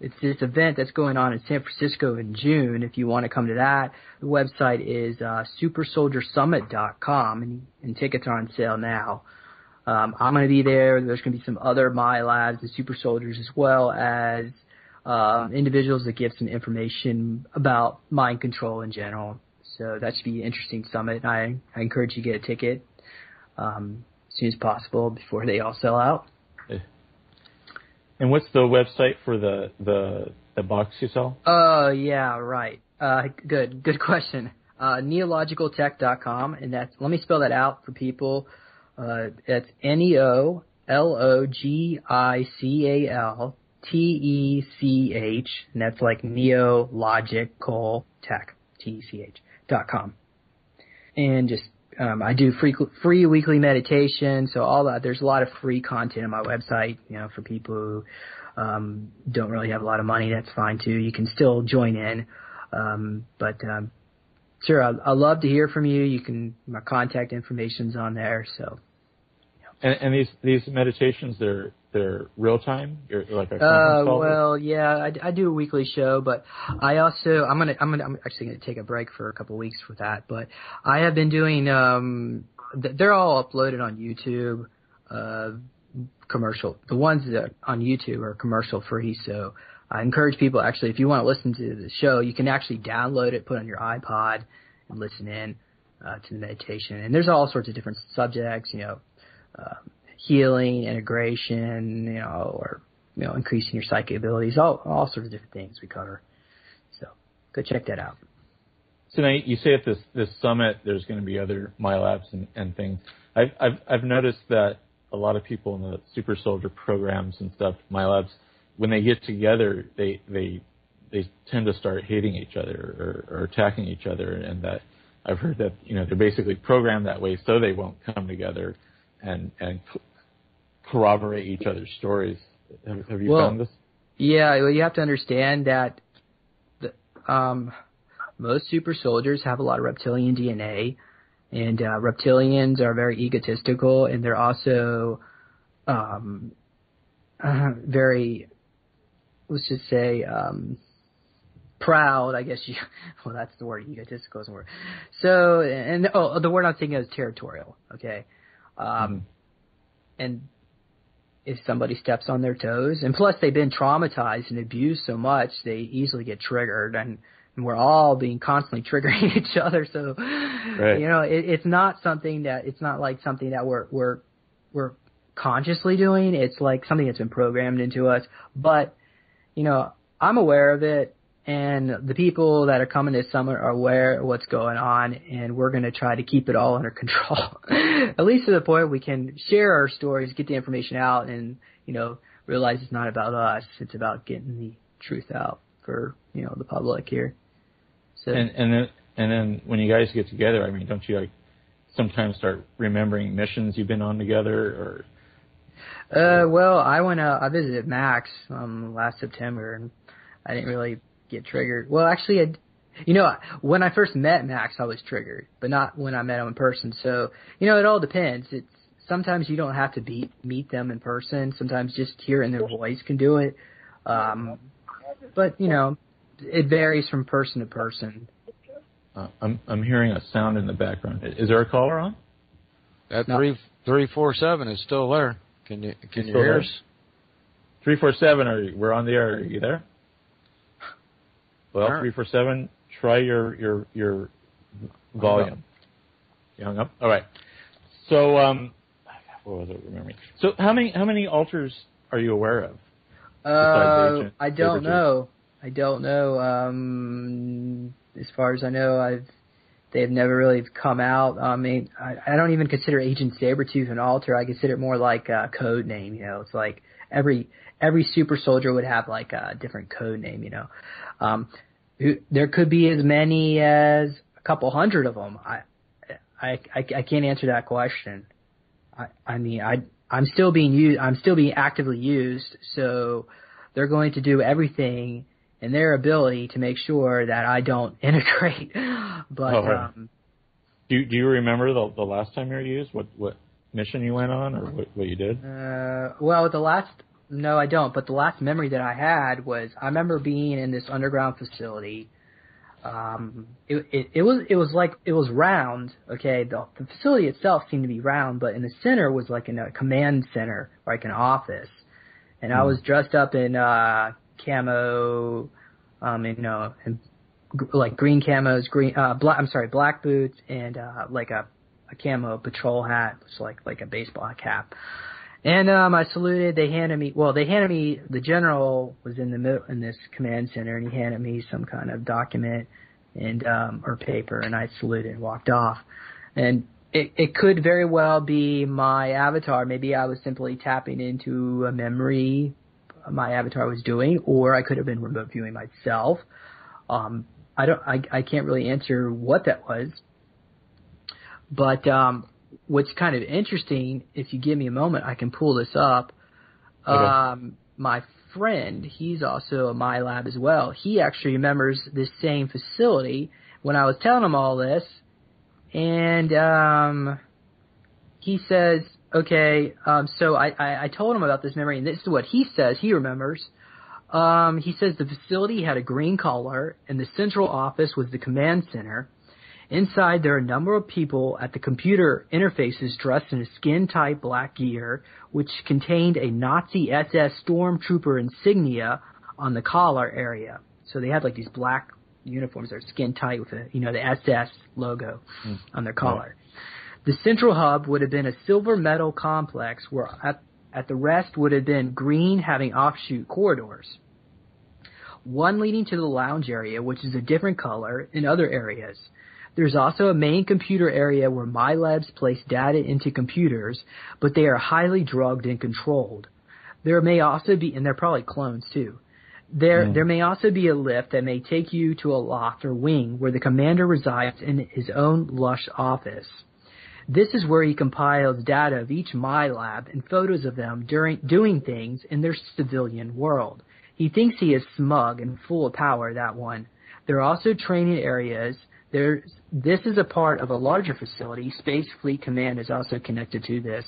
it's this event that's going on in San Francisco in June. If you want to come to that, the website is supersoldiersummit.com, and tickets are on sale now. I'm going to be there. There's going to be some other My Labs and super soldiers, as well as individuals that give some information about mind control in general. So that should be an interesting summit. I encourage you to get a ticket as soon as possible before they all sell out. And what's the website for the box you sell? Oh, yeah, right. Good question. Neologicaltech.com, and that's, let me spell that out for people. That's NeologicalTech, and that's like Neological Tech, TECH.com. And just I do free weekly meditation, so all that. There's a lot of free content on my website. For people who don't really have a lot of money, that's fine too. You can still join in, but sure, I'd love to hear from you. My contact information's on there. So. And these meditations, they're real time. You're like a conference call? Well, yeah, I do a weekly show, but I also I'm actually gonna take a break for a couple of weeks for that. But I have been doing they're all uploaded on YouTube, commercial. The ones that on YouTube are commercial free. So I encourage people, actually, if you want to listen to the show, you can actually download it, put it on your iPod, and listen in to the meditation. And there's all sorts of different subjects, healing, integration, or increasing your psychic abilities, all sorts of different things we cover. So go check that out. So now you say at this summit there's going to be other My Labs and things. I've noticed that a lot of people in the super soldier programs and stuff, My Labs, when they get together, they tend to start hating each other or attacking each other, and that I've heard that they're basically programmed that way so they won't come together and corroborate each other's stories. Have you found this? Yeah, well, you have to understand that most super soldiers have a lot of reptilian DNA, and reptilians are very egotistical, and they're also very, let's just say, proud, I guess well, that's the word, egotistical is the word. So, and the word I'm thinking is territorial, okay? And if somebody steps on their toes, and plus they've been traumatized and abused so much, they easily get triggered, and we're all being constantly triggering each other. So, right. It's not something that, it's not like something that we're consciously doing. It's like something that's been programmed into us. But, I'm aware of it, and the people that are coming to Summit are aware of what's going on, and we're going to try to keep it all under control. At least to the point we can share our stories, get the information out, and, realize it's not about us. It's about getting the truth out for, the public here. So. And then when you guys get together, I mean, don't you sometimes start remembering missions you've been on together, or? Well, I visited Max last September, and I didn't really get triggered. Well, actually, when I first met Max, I was triggered, but not when I met him in person. So, it all depends. It's sometimes you don't have to meet them in person. Sometimes just hearing their voice can do it. But it varies from person to person. I'm hearing a sound in the background. Is there a caller on? That 347 is still there. Can you hear us? 347, we're on the air. Are you there? Well, 347, try your volume. You hung up? All right. So, what was it remembering? So, how many altars are you aware of? I don't know. As far as I know, they've never really come out. I mean, I don't even consider Agent Sabretooth an altar. I consider it more like a code name. It's like every super soldier would have like a different code name. There could be as many as a couple hundred of them. I can't answer that question. I'm still being used. I'm still being actively used. So they're going to do everything in their ability to make sure that I don't integrate. But right. Do you remember the last time you were used? What mission you went on, or what you did? No, I don't. But the last memory that I had was I remember being in this underground facility. It was round. Okay, the facility itself seemed to be round, but in the center was like in a command center, like an office. And I was dressed up in camo, and like green camos, black boots, and like a camo patrol hat, it's like a baseball cap. And I saluted. They handed me. The general was in this command center, and he handed me some kind of document and or paper, and I saluted and walked off. And it could very well be my avatar. Maybe I was simply tapping into a memory my avatar was doing, or I could have been remote viewing myself. I can't really answer what that was. But what's kind of interesting, if you give me a moment, I can pull this up. Okay. My friend, he's also a MyLab as well. He actually remembers this same facility when I was telling him all this. And he says, okay, so I told him about this memory, and this is what he says he remembers. He says the facility had a green color, and the central office was the command center. Inside, there are a number of people at the computer interfaces dressed in a skin-tight black gear, which contained a Nazi SS stormtrooper insignia on the collar area. So they had like these black uniforms that are skin-tight with the SS logo on their collar. The central hub would have been a silver metal complex where at the rest would have been green, having offshoot corridors. One leading to the lounge area, which is a different color in other areas. There's also a main computer area where MyLabs place data into computers, but they are highly drugged and controlled. There may also be, and they're probably clones too, there may also be a lift that may take you to a loft or wing where the commander resides in his own lush office. This is where he compiles data of each My Lab and photos of them doing things in their civilian world. He thinks he is smug and full of power, that one. There are also training areas. This is a part of a larger facility. Space Fleet Command is also connected to this.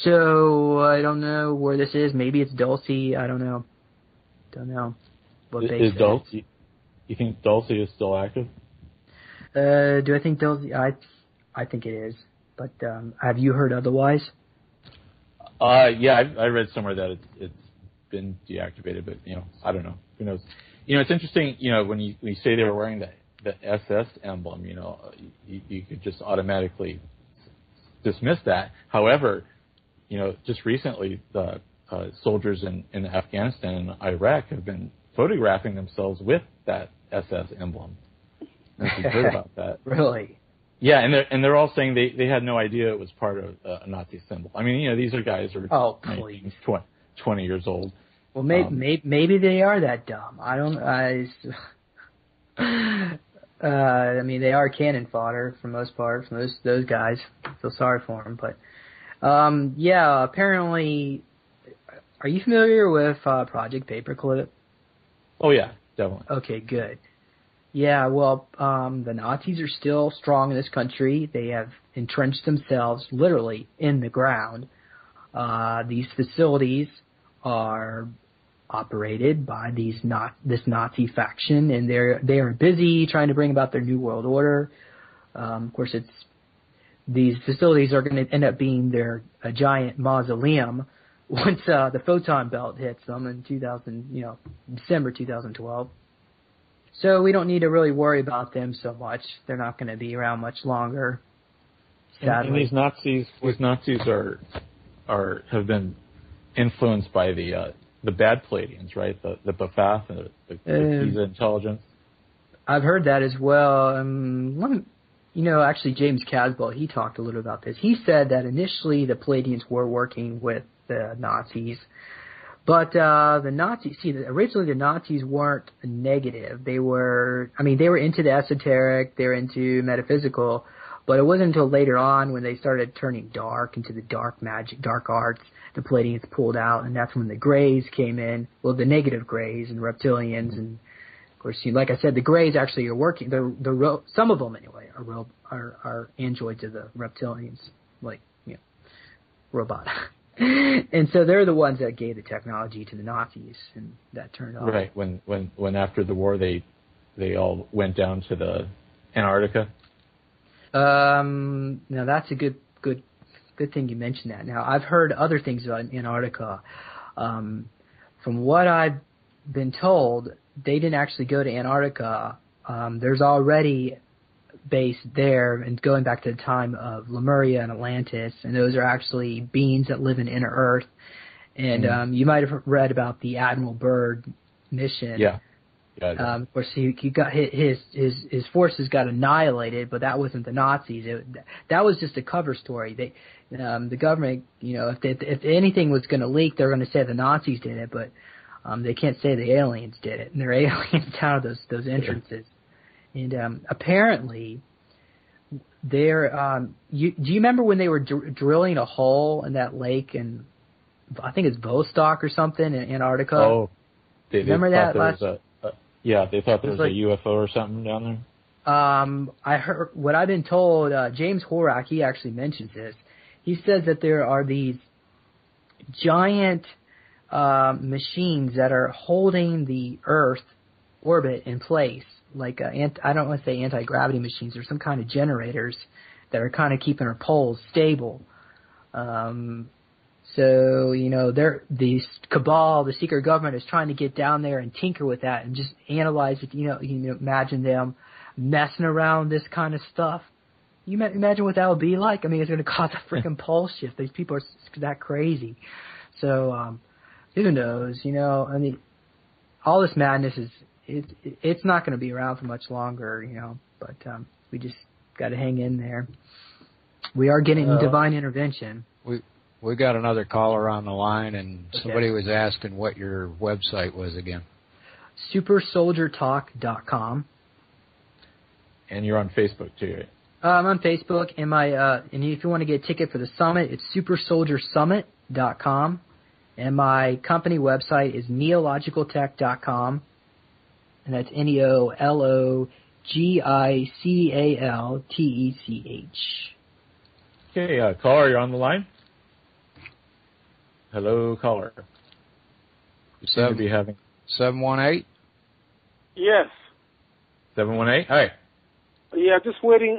So I don't know where this is. Maybe it's Dulce. I don't know. What base is Dulce? You think Dulce is still active? Do I think Dulce? I think it is. But have you heard otherwise? Yeah, I read somewhere that it's been deactivated, but I don't know. Who knows? It's interesting. When you say they were wearing the SS emblem, you could just automatically dismiss that. However, just recently the soldiers in Afghanistan and Iraq have been photographing themselves with that SS emblem. I don't know if you've heard about that. Really? Yeah, and they're all saying they had no idea it was part of a Nazi symbol. I mean, these are guys who are 20 years old. Well, maybe they are that dumb. I mean, they are cannon fodder for most part. For those guys, I feel sorry for them. But yeah, apparently, are you familiar with Project Paperclip? Oh yeah, definitely. Okay, good. Yeah, well, the Nazis are still strong in this country. They have entrenched themselves literally in the ground. These facilities are operated by this Nazi faction, and they are busy trying to bring about their new world order. Of course, these facilities are going to end up being a giant mausoleum once the photon belt hits them in December 2012. So we don't need to really worry about them so much. They're not going to be around much longer. Sadly. And these Nazis have been influenced by the bad Palladians, right? The Ba'ath and the Giza intelligence. I've heard that as well. Actually, James Caswell, he talked a little about this. He said that initially the Palladians were working with the Nazis. But the Nazis, originally the Nazis weren't negative. They were into the esoteric, they were into metaphysical, but it wasn't until later on when they started turning dark into the dark magic, dark arts, the Palladians pulled out, and that's when the Greys came in. Well, the negative Greys and reptilians, and of course, like I said, the Greys actually are working. Some of them anyway are androids of the reptilians, like robot. And so they're the ones that gave the technology to the Nazis, and that turned off. Right. When after the war they all went down to the Antarctica. Now that's a good thing you mentioned that. Now I've heard other things about Antarctica. From what I've been told, they didn't actually go to Antarctica. There's already base there, and going back to the time of Lemuria and Atlantis, and those are actually beings that live in inner Earth. And you might have read about the Admiral Byrd mission. Yeah. Of course, he got his forces got annihilated, but that wasn't the Nazis. That was just a cover story. The government, if anything was going to leak, they're going to say the Nazis did it, but they can't say the aliens did it, and they're aliens out of those entrances. And apparently, do you remember when they were drilling a hole in that lake, and I think it's Vostok or something in Antarctica? Oh, remember that last? They thought there was a UFO or something down there. I heard what I've been told. James Horak, he actually mentions this. He says that there are these giant machines that are holding the Earth orbit in place. Like I don't want to say anti-gravity machines, or some kind of generators that are kind of keeping our poles stable. So the cabal, the secret government, is trying to get down there and tinker with that and just analyze it. Imagine them messing around this kind of stuff. You imagine what that would be like. I mean, it's going to cause a freaking pole shift. These people are that crazy. So who knows? I mean, all this madness is. It's not going to be around for much longer, but we just got to hang in there. We are getting divine intervention. We got another caller on the line, and somebody was asking what your website was again. SuperSoldierTalk.com. And you're on Facebook too, right? I'm on Facebook, and and if you want to get a ticket for the summit, it's supersoldiersummit.com, and my company website is neologicaltech.com, and that's NEOLOGICALTECH. Okay, caller, you're on the line. Hello, caller. You seem to be having 718. Yes. 718. Hi. Yeah, just waiting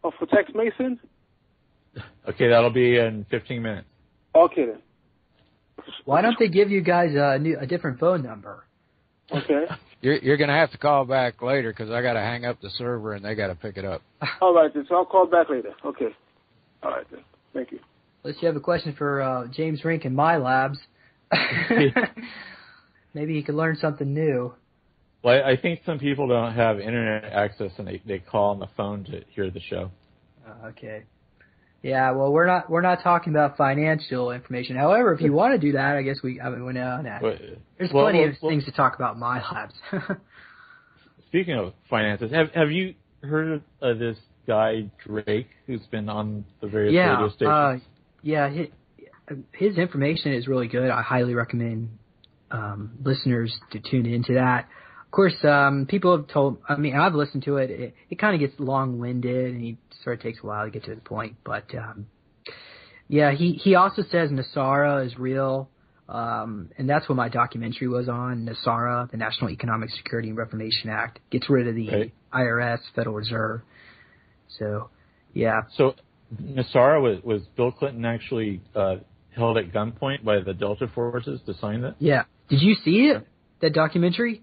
for Tex Mason. Okay, that'll be in 15 minutes. Okay then. Why don't they give you guys a different phone number? Okay. You're going to have to call back later because I got to hang up the server and they got to pick it up. All right then. So I'll call back later. Okay. All right then. Thank you. Unless you have a question for James Rink in my labs. Maybe he could learn something new. Well, I think some people don't have internet access and they call on the phone to hear the show. Okay. Yeah, well, we're not talking about financial information. However, if you want to do that, I guess we know that. There's plenty of things to talk about in my labs. Speaking of finances, have you heard of this guy Drake who's been on the various radio stations? His information is really good. I highly recommend listeners to tune into that. Of course, people have told. I mean, I've listened to it. It kind of gets long-winded, and he sort of takes a while to get to the point. But he also says NESARA is real, and that's what my documentary was on. NESARA, the National Economic Security and Reformation Act, gets rid of the IRS, Federal Reserve. So, yeah. So, NESARA was Bill Clinton actually held at gunpoint by the Delta forces to sign that? Yeah. Did you see it? That documentary?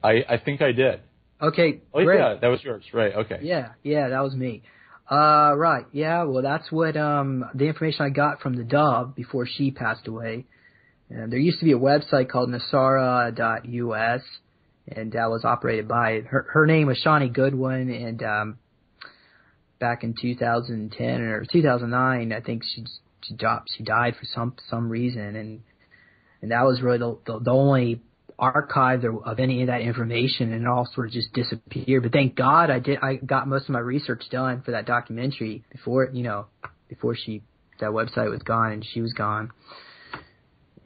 I think I did. Okay, great. Yeah, that was yours, right, okay. Yeah, that was me. Right, yeah, well, that's what, the information I got from the Dove before she passed away. And there used to be a website called NESARA.us, and that was operated by, her name was Shawnee Goodwin, and, back in 2010 or 2009, I think she died for some reason, and that was really the only archive of any of that information, and it all sort of just disappeared. But thank God I got most of my research done for that documentary before that website was gone and she was gone.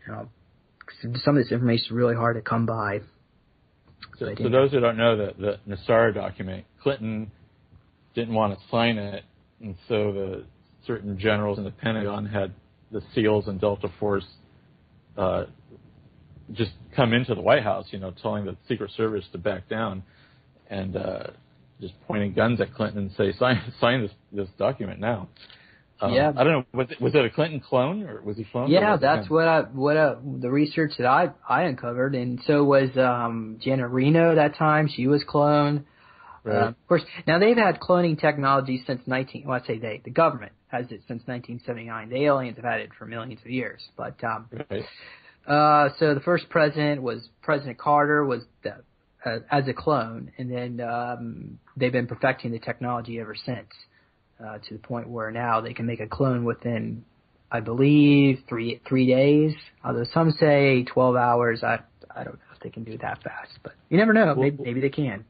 Some of this information is really hard to come by. So those who don't know, the NESARA document, Clinton didn't want to sign it, and so the certain generals in the Pentagon had the SEALs and Delta Force just come into the White House, telling the Secret Service to back down, and just pointing guns at Clinton and say, sign this document now. I don't know, was it a Clinton clone, or was he cloned? Yeah, that's what the research that I uncovered, and so was Janet Reno that time. She was cloned. Right. Of course, now they've had cloning technology since the government has it since 1979. The aliens have had it for millions of years, but so the first president was President Carter, was as a clone, and then they've been perfecting the technology ever since, to the point where now they can make a clone within, I believe, three days. Although some say 12 hours. I don't know if they can do it that fast, but you never know. Maybe they can.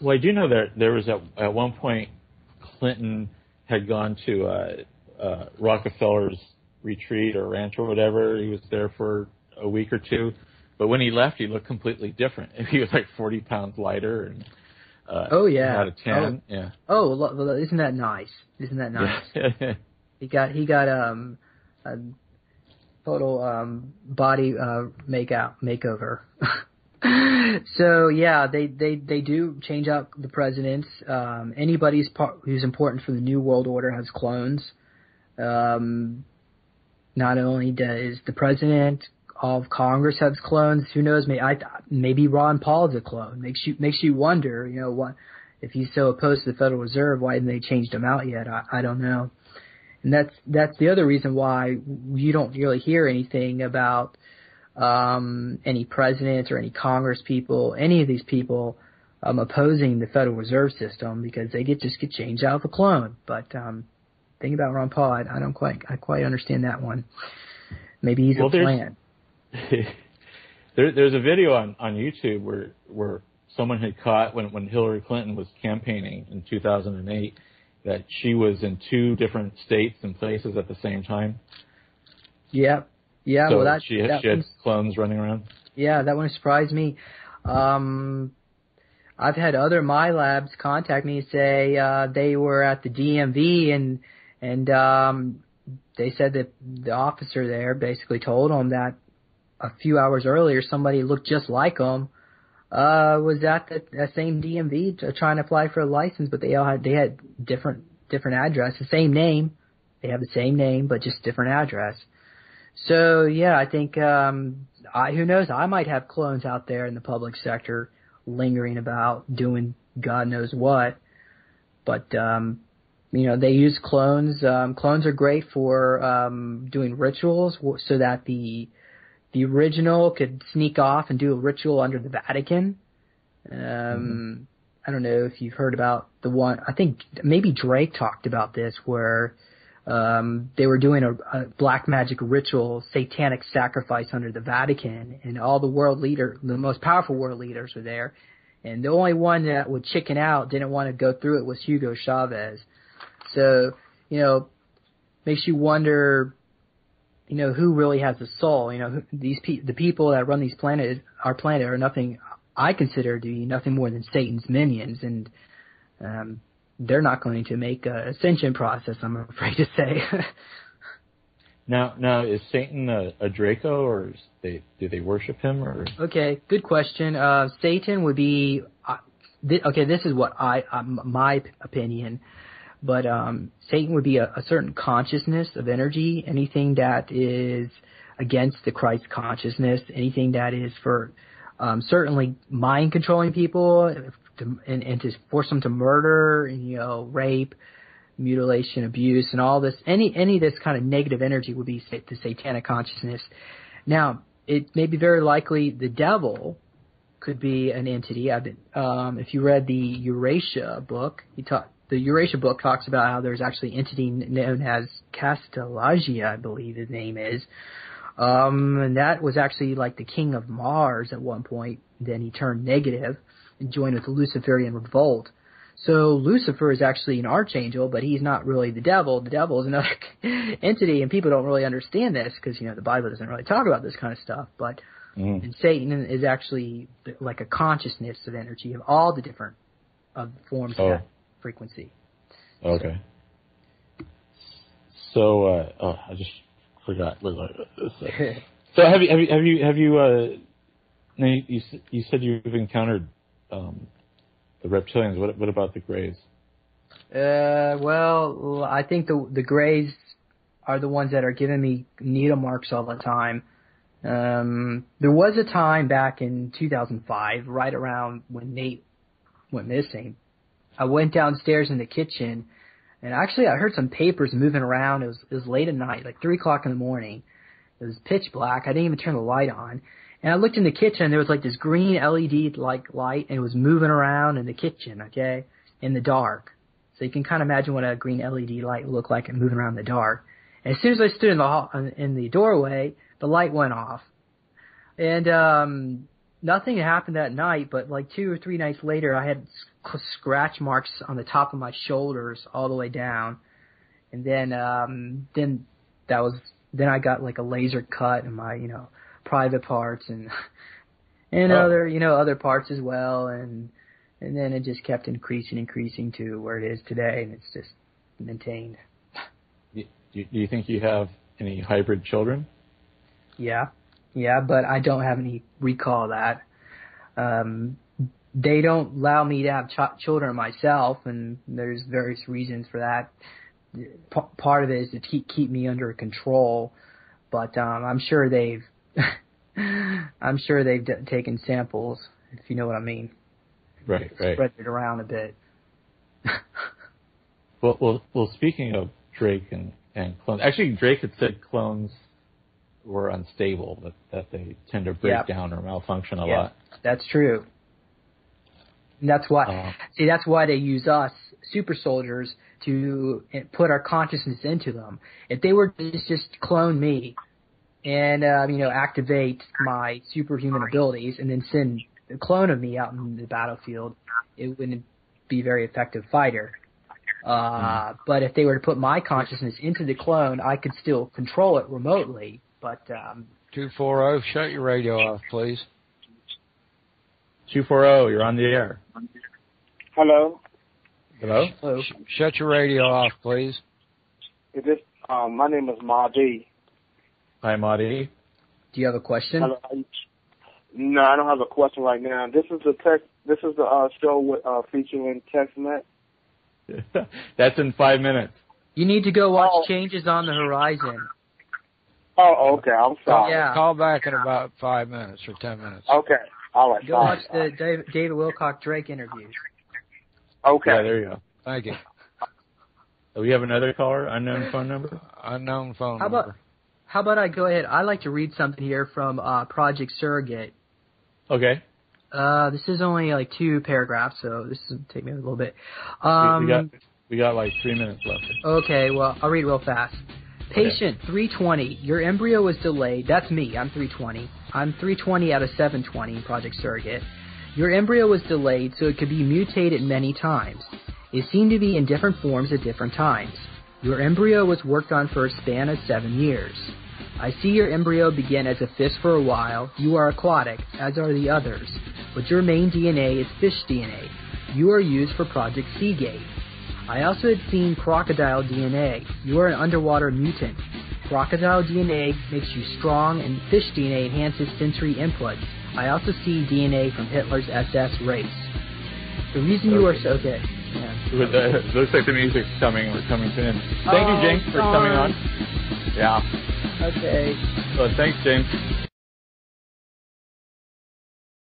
Well, I do know that there was at one point Clinton had gone to Rockefeller's retreat or ranch or whatever. He was there for a week or two, but when he left, he looked completely different. He was like 40 pounds lighter and had a tan. Well, isn't that nice? Yeah. he got a total body makeover. So yeah, they do change out the presidents. Anybody who's important for the New World Order has clones. Not only does the president of Congress have clones, who knows? Maybe Ron Paul's a clone. Makes you wonder. What if he's so opposed to the Federal Reserve? Why haven't they changed him out yet? I don't know. And that's the other reason why you don't really hear anything about any presidents or any Congress people, any of these people opposing the Federal Reserve System, because they just get changed out of a clone. But thing about Ron Paul, I don't quite understand that one. Maybe he's a plant. There's a video on YouTube where someone had caught when Hillary Clinton was campaigning in 2008, that she was in 2 different states and places at the same time. Yeah. Yeah. So well, she had clones running around. Yeah, that one surprised me. I've had other my labs contact me and say they were at the DMV and they said that the officer there basically told them that a few hours earlier somebody looked just like them was at the same DMV trying to apply for a license, but they had different address, the same name. They have the same name, but just different address. So yeah, I think who knows? I might have clones out there in the public sector lingering about doing God knows what. But they use clones. Clones are great for doing rituals, so that the original could sneak off and do a ritual under the Vatican. I don't know if you've heard about the one. I think maybe Drake talked about this, where they were doing a black magic ritual, satanic sacrifice under the Vatican, and all the most powerful world leaders were there. And the only one that would chicken out, didn't want to go through it, was Hugo Chavez. So, makes you wonder, who really has a soul? The people that run our planet are nothing, I consider to be nothing more than Satan's minions, and they're not going to make an ascension process, I'm afraid to say. Now, is Satan a Draco, or do they worship him? Or okay, good question. Satan would be this is what my opinion, but Satan would be a certain consciousness of energy. Anything that is against the Christ consciousness, anything that is for certainly mind controlling people, and to force them to murder, rape, mutilation, abuse, and all this, any of this kind of negative energy would be the satanic consciousness. Now, it may be very likely the devil could be an entity. If you read the Eurasia book, the Eurasia book talks about how there's actually an entity known as Castellagia, I believe his name is. And that was actually like the king of Mars at one point. Then he turned negative and joined with the Luciferian revolt. So Lucifer is actually an archangel, but he's not really the devil. The devil is another entity, and people don't really understand this because, the Bible doesn't really talk about this kind of stuff. But and Satan is actually like a consciousness of energy of all the different forms of that frequency. Okay. So I just forgot. So have you you said you've encountered the reptilians. What about the Greys? Well, I think the Greys are the ones that are giving me needle marks all the time. There was a time back in 2005, right around when Nate went missing. I went downstairs in the kitchen, and actually I heard some papers moving around. It was late at night, like 3 o'clock in the morning. It was pitch black. I didn't even turn the light on. And I looked in the kitchen, and there was like this green LED-like light, and it was moving around in the kitchen, okay, in the dark. So you can kind of imagine what a green LED light looked like and moving around in the dark. And as soon as I stood in the doorway, the light went off. And nothing happened that night, but like 2 or 3 nights later, I had scratch marks on the top of my shoulders all the way down. And then I got like a laser cut in my, private parts and other parts as well, and then it just kept increasing to where it is today, and it's just maintained. Do you think you have any hybrid children? Yeah, but I don't have any recall of that. They don't allow me to have children myself, and there's various reasons for that. Part of it is to keep me under control, but I'm sure they've taken samples, if you know what I mean. Right. Spread it around a bit. Well. Speaking of Drake and clones, actually Drake had said clones were unstable, that they tend to break down or malfunction a lot. That's true. And that's why. That's why they use us super soldiers to put our consciousness into them. If they were to just clone me and activate my superhuman abilities and then send a clone of me out in the battlefield, it wouldn't be a very effective fighter. But if they were to put my consciousness into the clone, I could still control it remotely. But 240, shut your radio off, please. 240, you're on the air. Hello. Hello? Hello. Shut your radio off, please. Is this? My name is Mahdi. Hi, Marty. Do you have a question? Hello. No, I don't have a question right now. This is the text. This is the show with, featuring TextNet. That's in 5 minutes. You need to go watch Changes on the Horizon. Oh, okay. I'm sorry. Yeah. Call back in about 5 minutes or 10 minutes. Okay. All right. Go watch the David Wilcock Drake interviews. Okay. Yeah, there you go. Thank you. We have another caller, unknown phone number? Unknown phone number. How about I go ahead? I'd like to read something here from Project Surrogate. Okay. This is only like 2 paragraphs, so this will take me a little bit. We got like 3 minutes left. Okay, well, I'll read real fast. Patient 320, your embryo was delayed. That's me, I'm 320. I'm 320 out of 720 in Project Surrogate. Your embryo was delayed so it could be mutated many times. It seemed to be in different forms at different times. Your embryo was worked on for a span of 7 years. I see your embryo begin as a fish for a while. You are aquatic, as are the others. But your main DNA is fish DNA. You are used for Project Seagate. I also had seen crocodile DNA. You are an underwater mutant. Crocodile DNA makes you strong, and fish DNA enhances sensory inputs. I also see DNA from Hitler's SS race. The reason you are so... Okay. Yeah. Looks like the music's coming. We're coming to an end. Thank you, James, for coming on. Yeah. Okay. So thanks, James.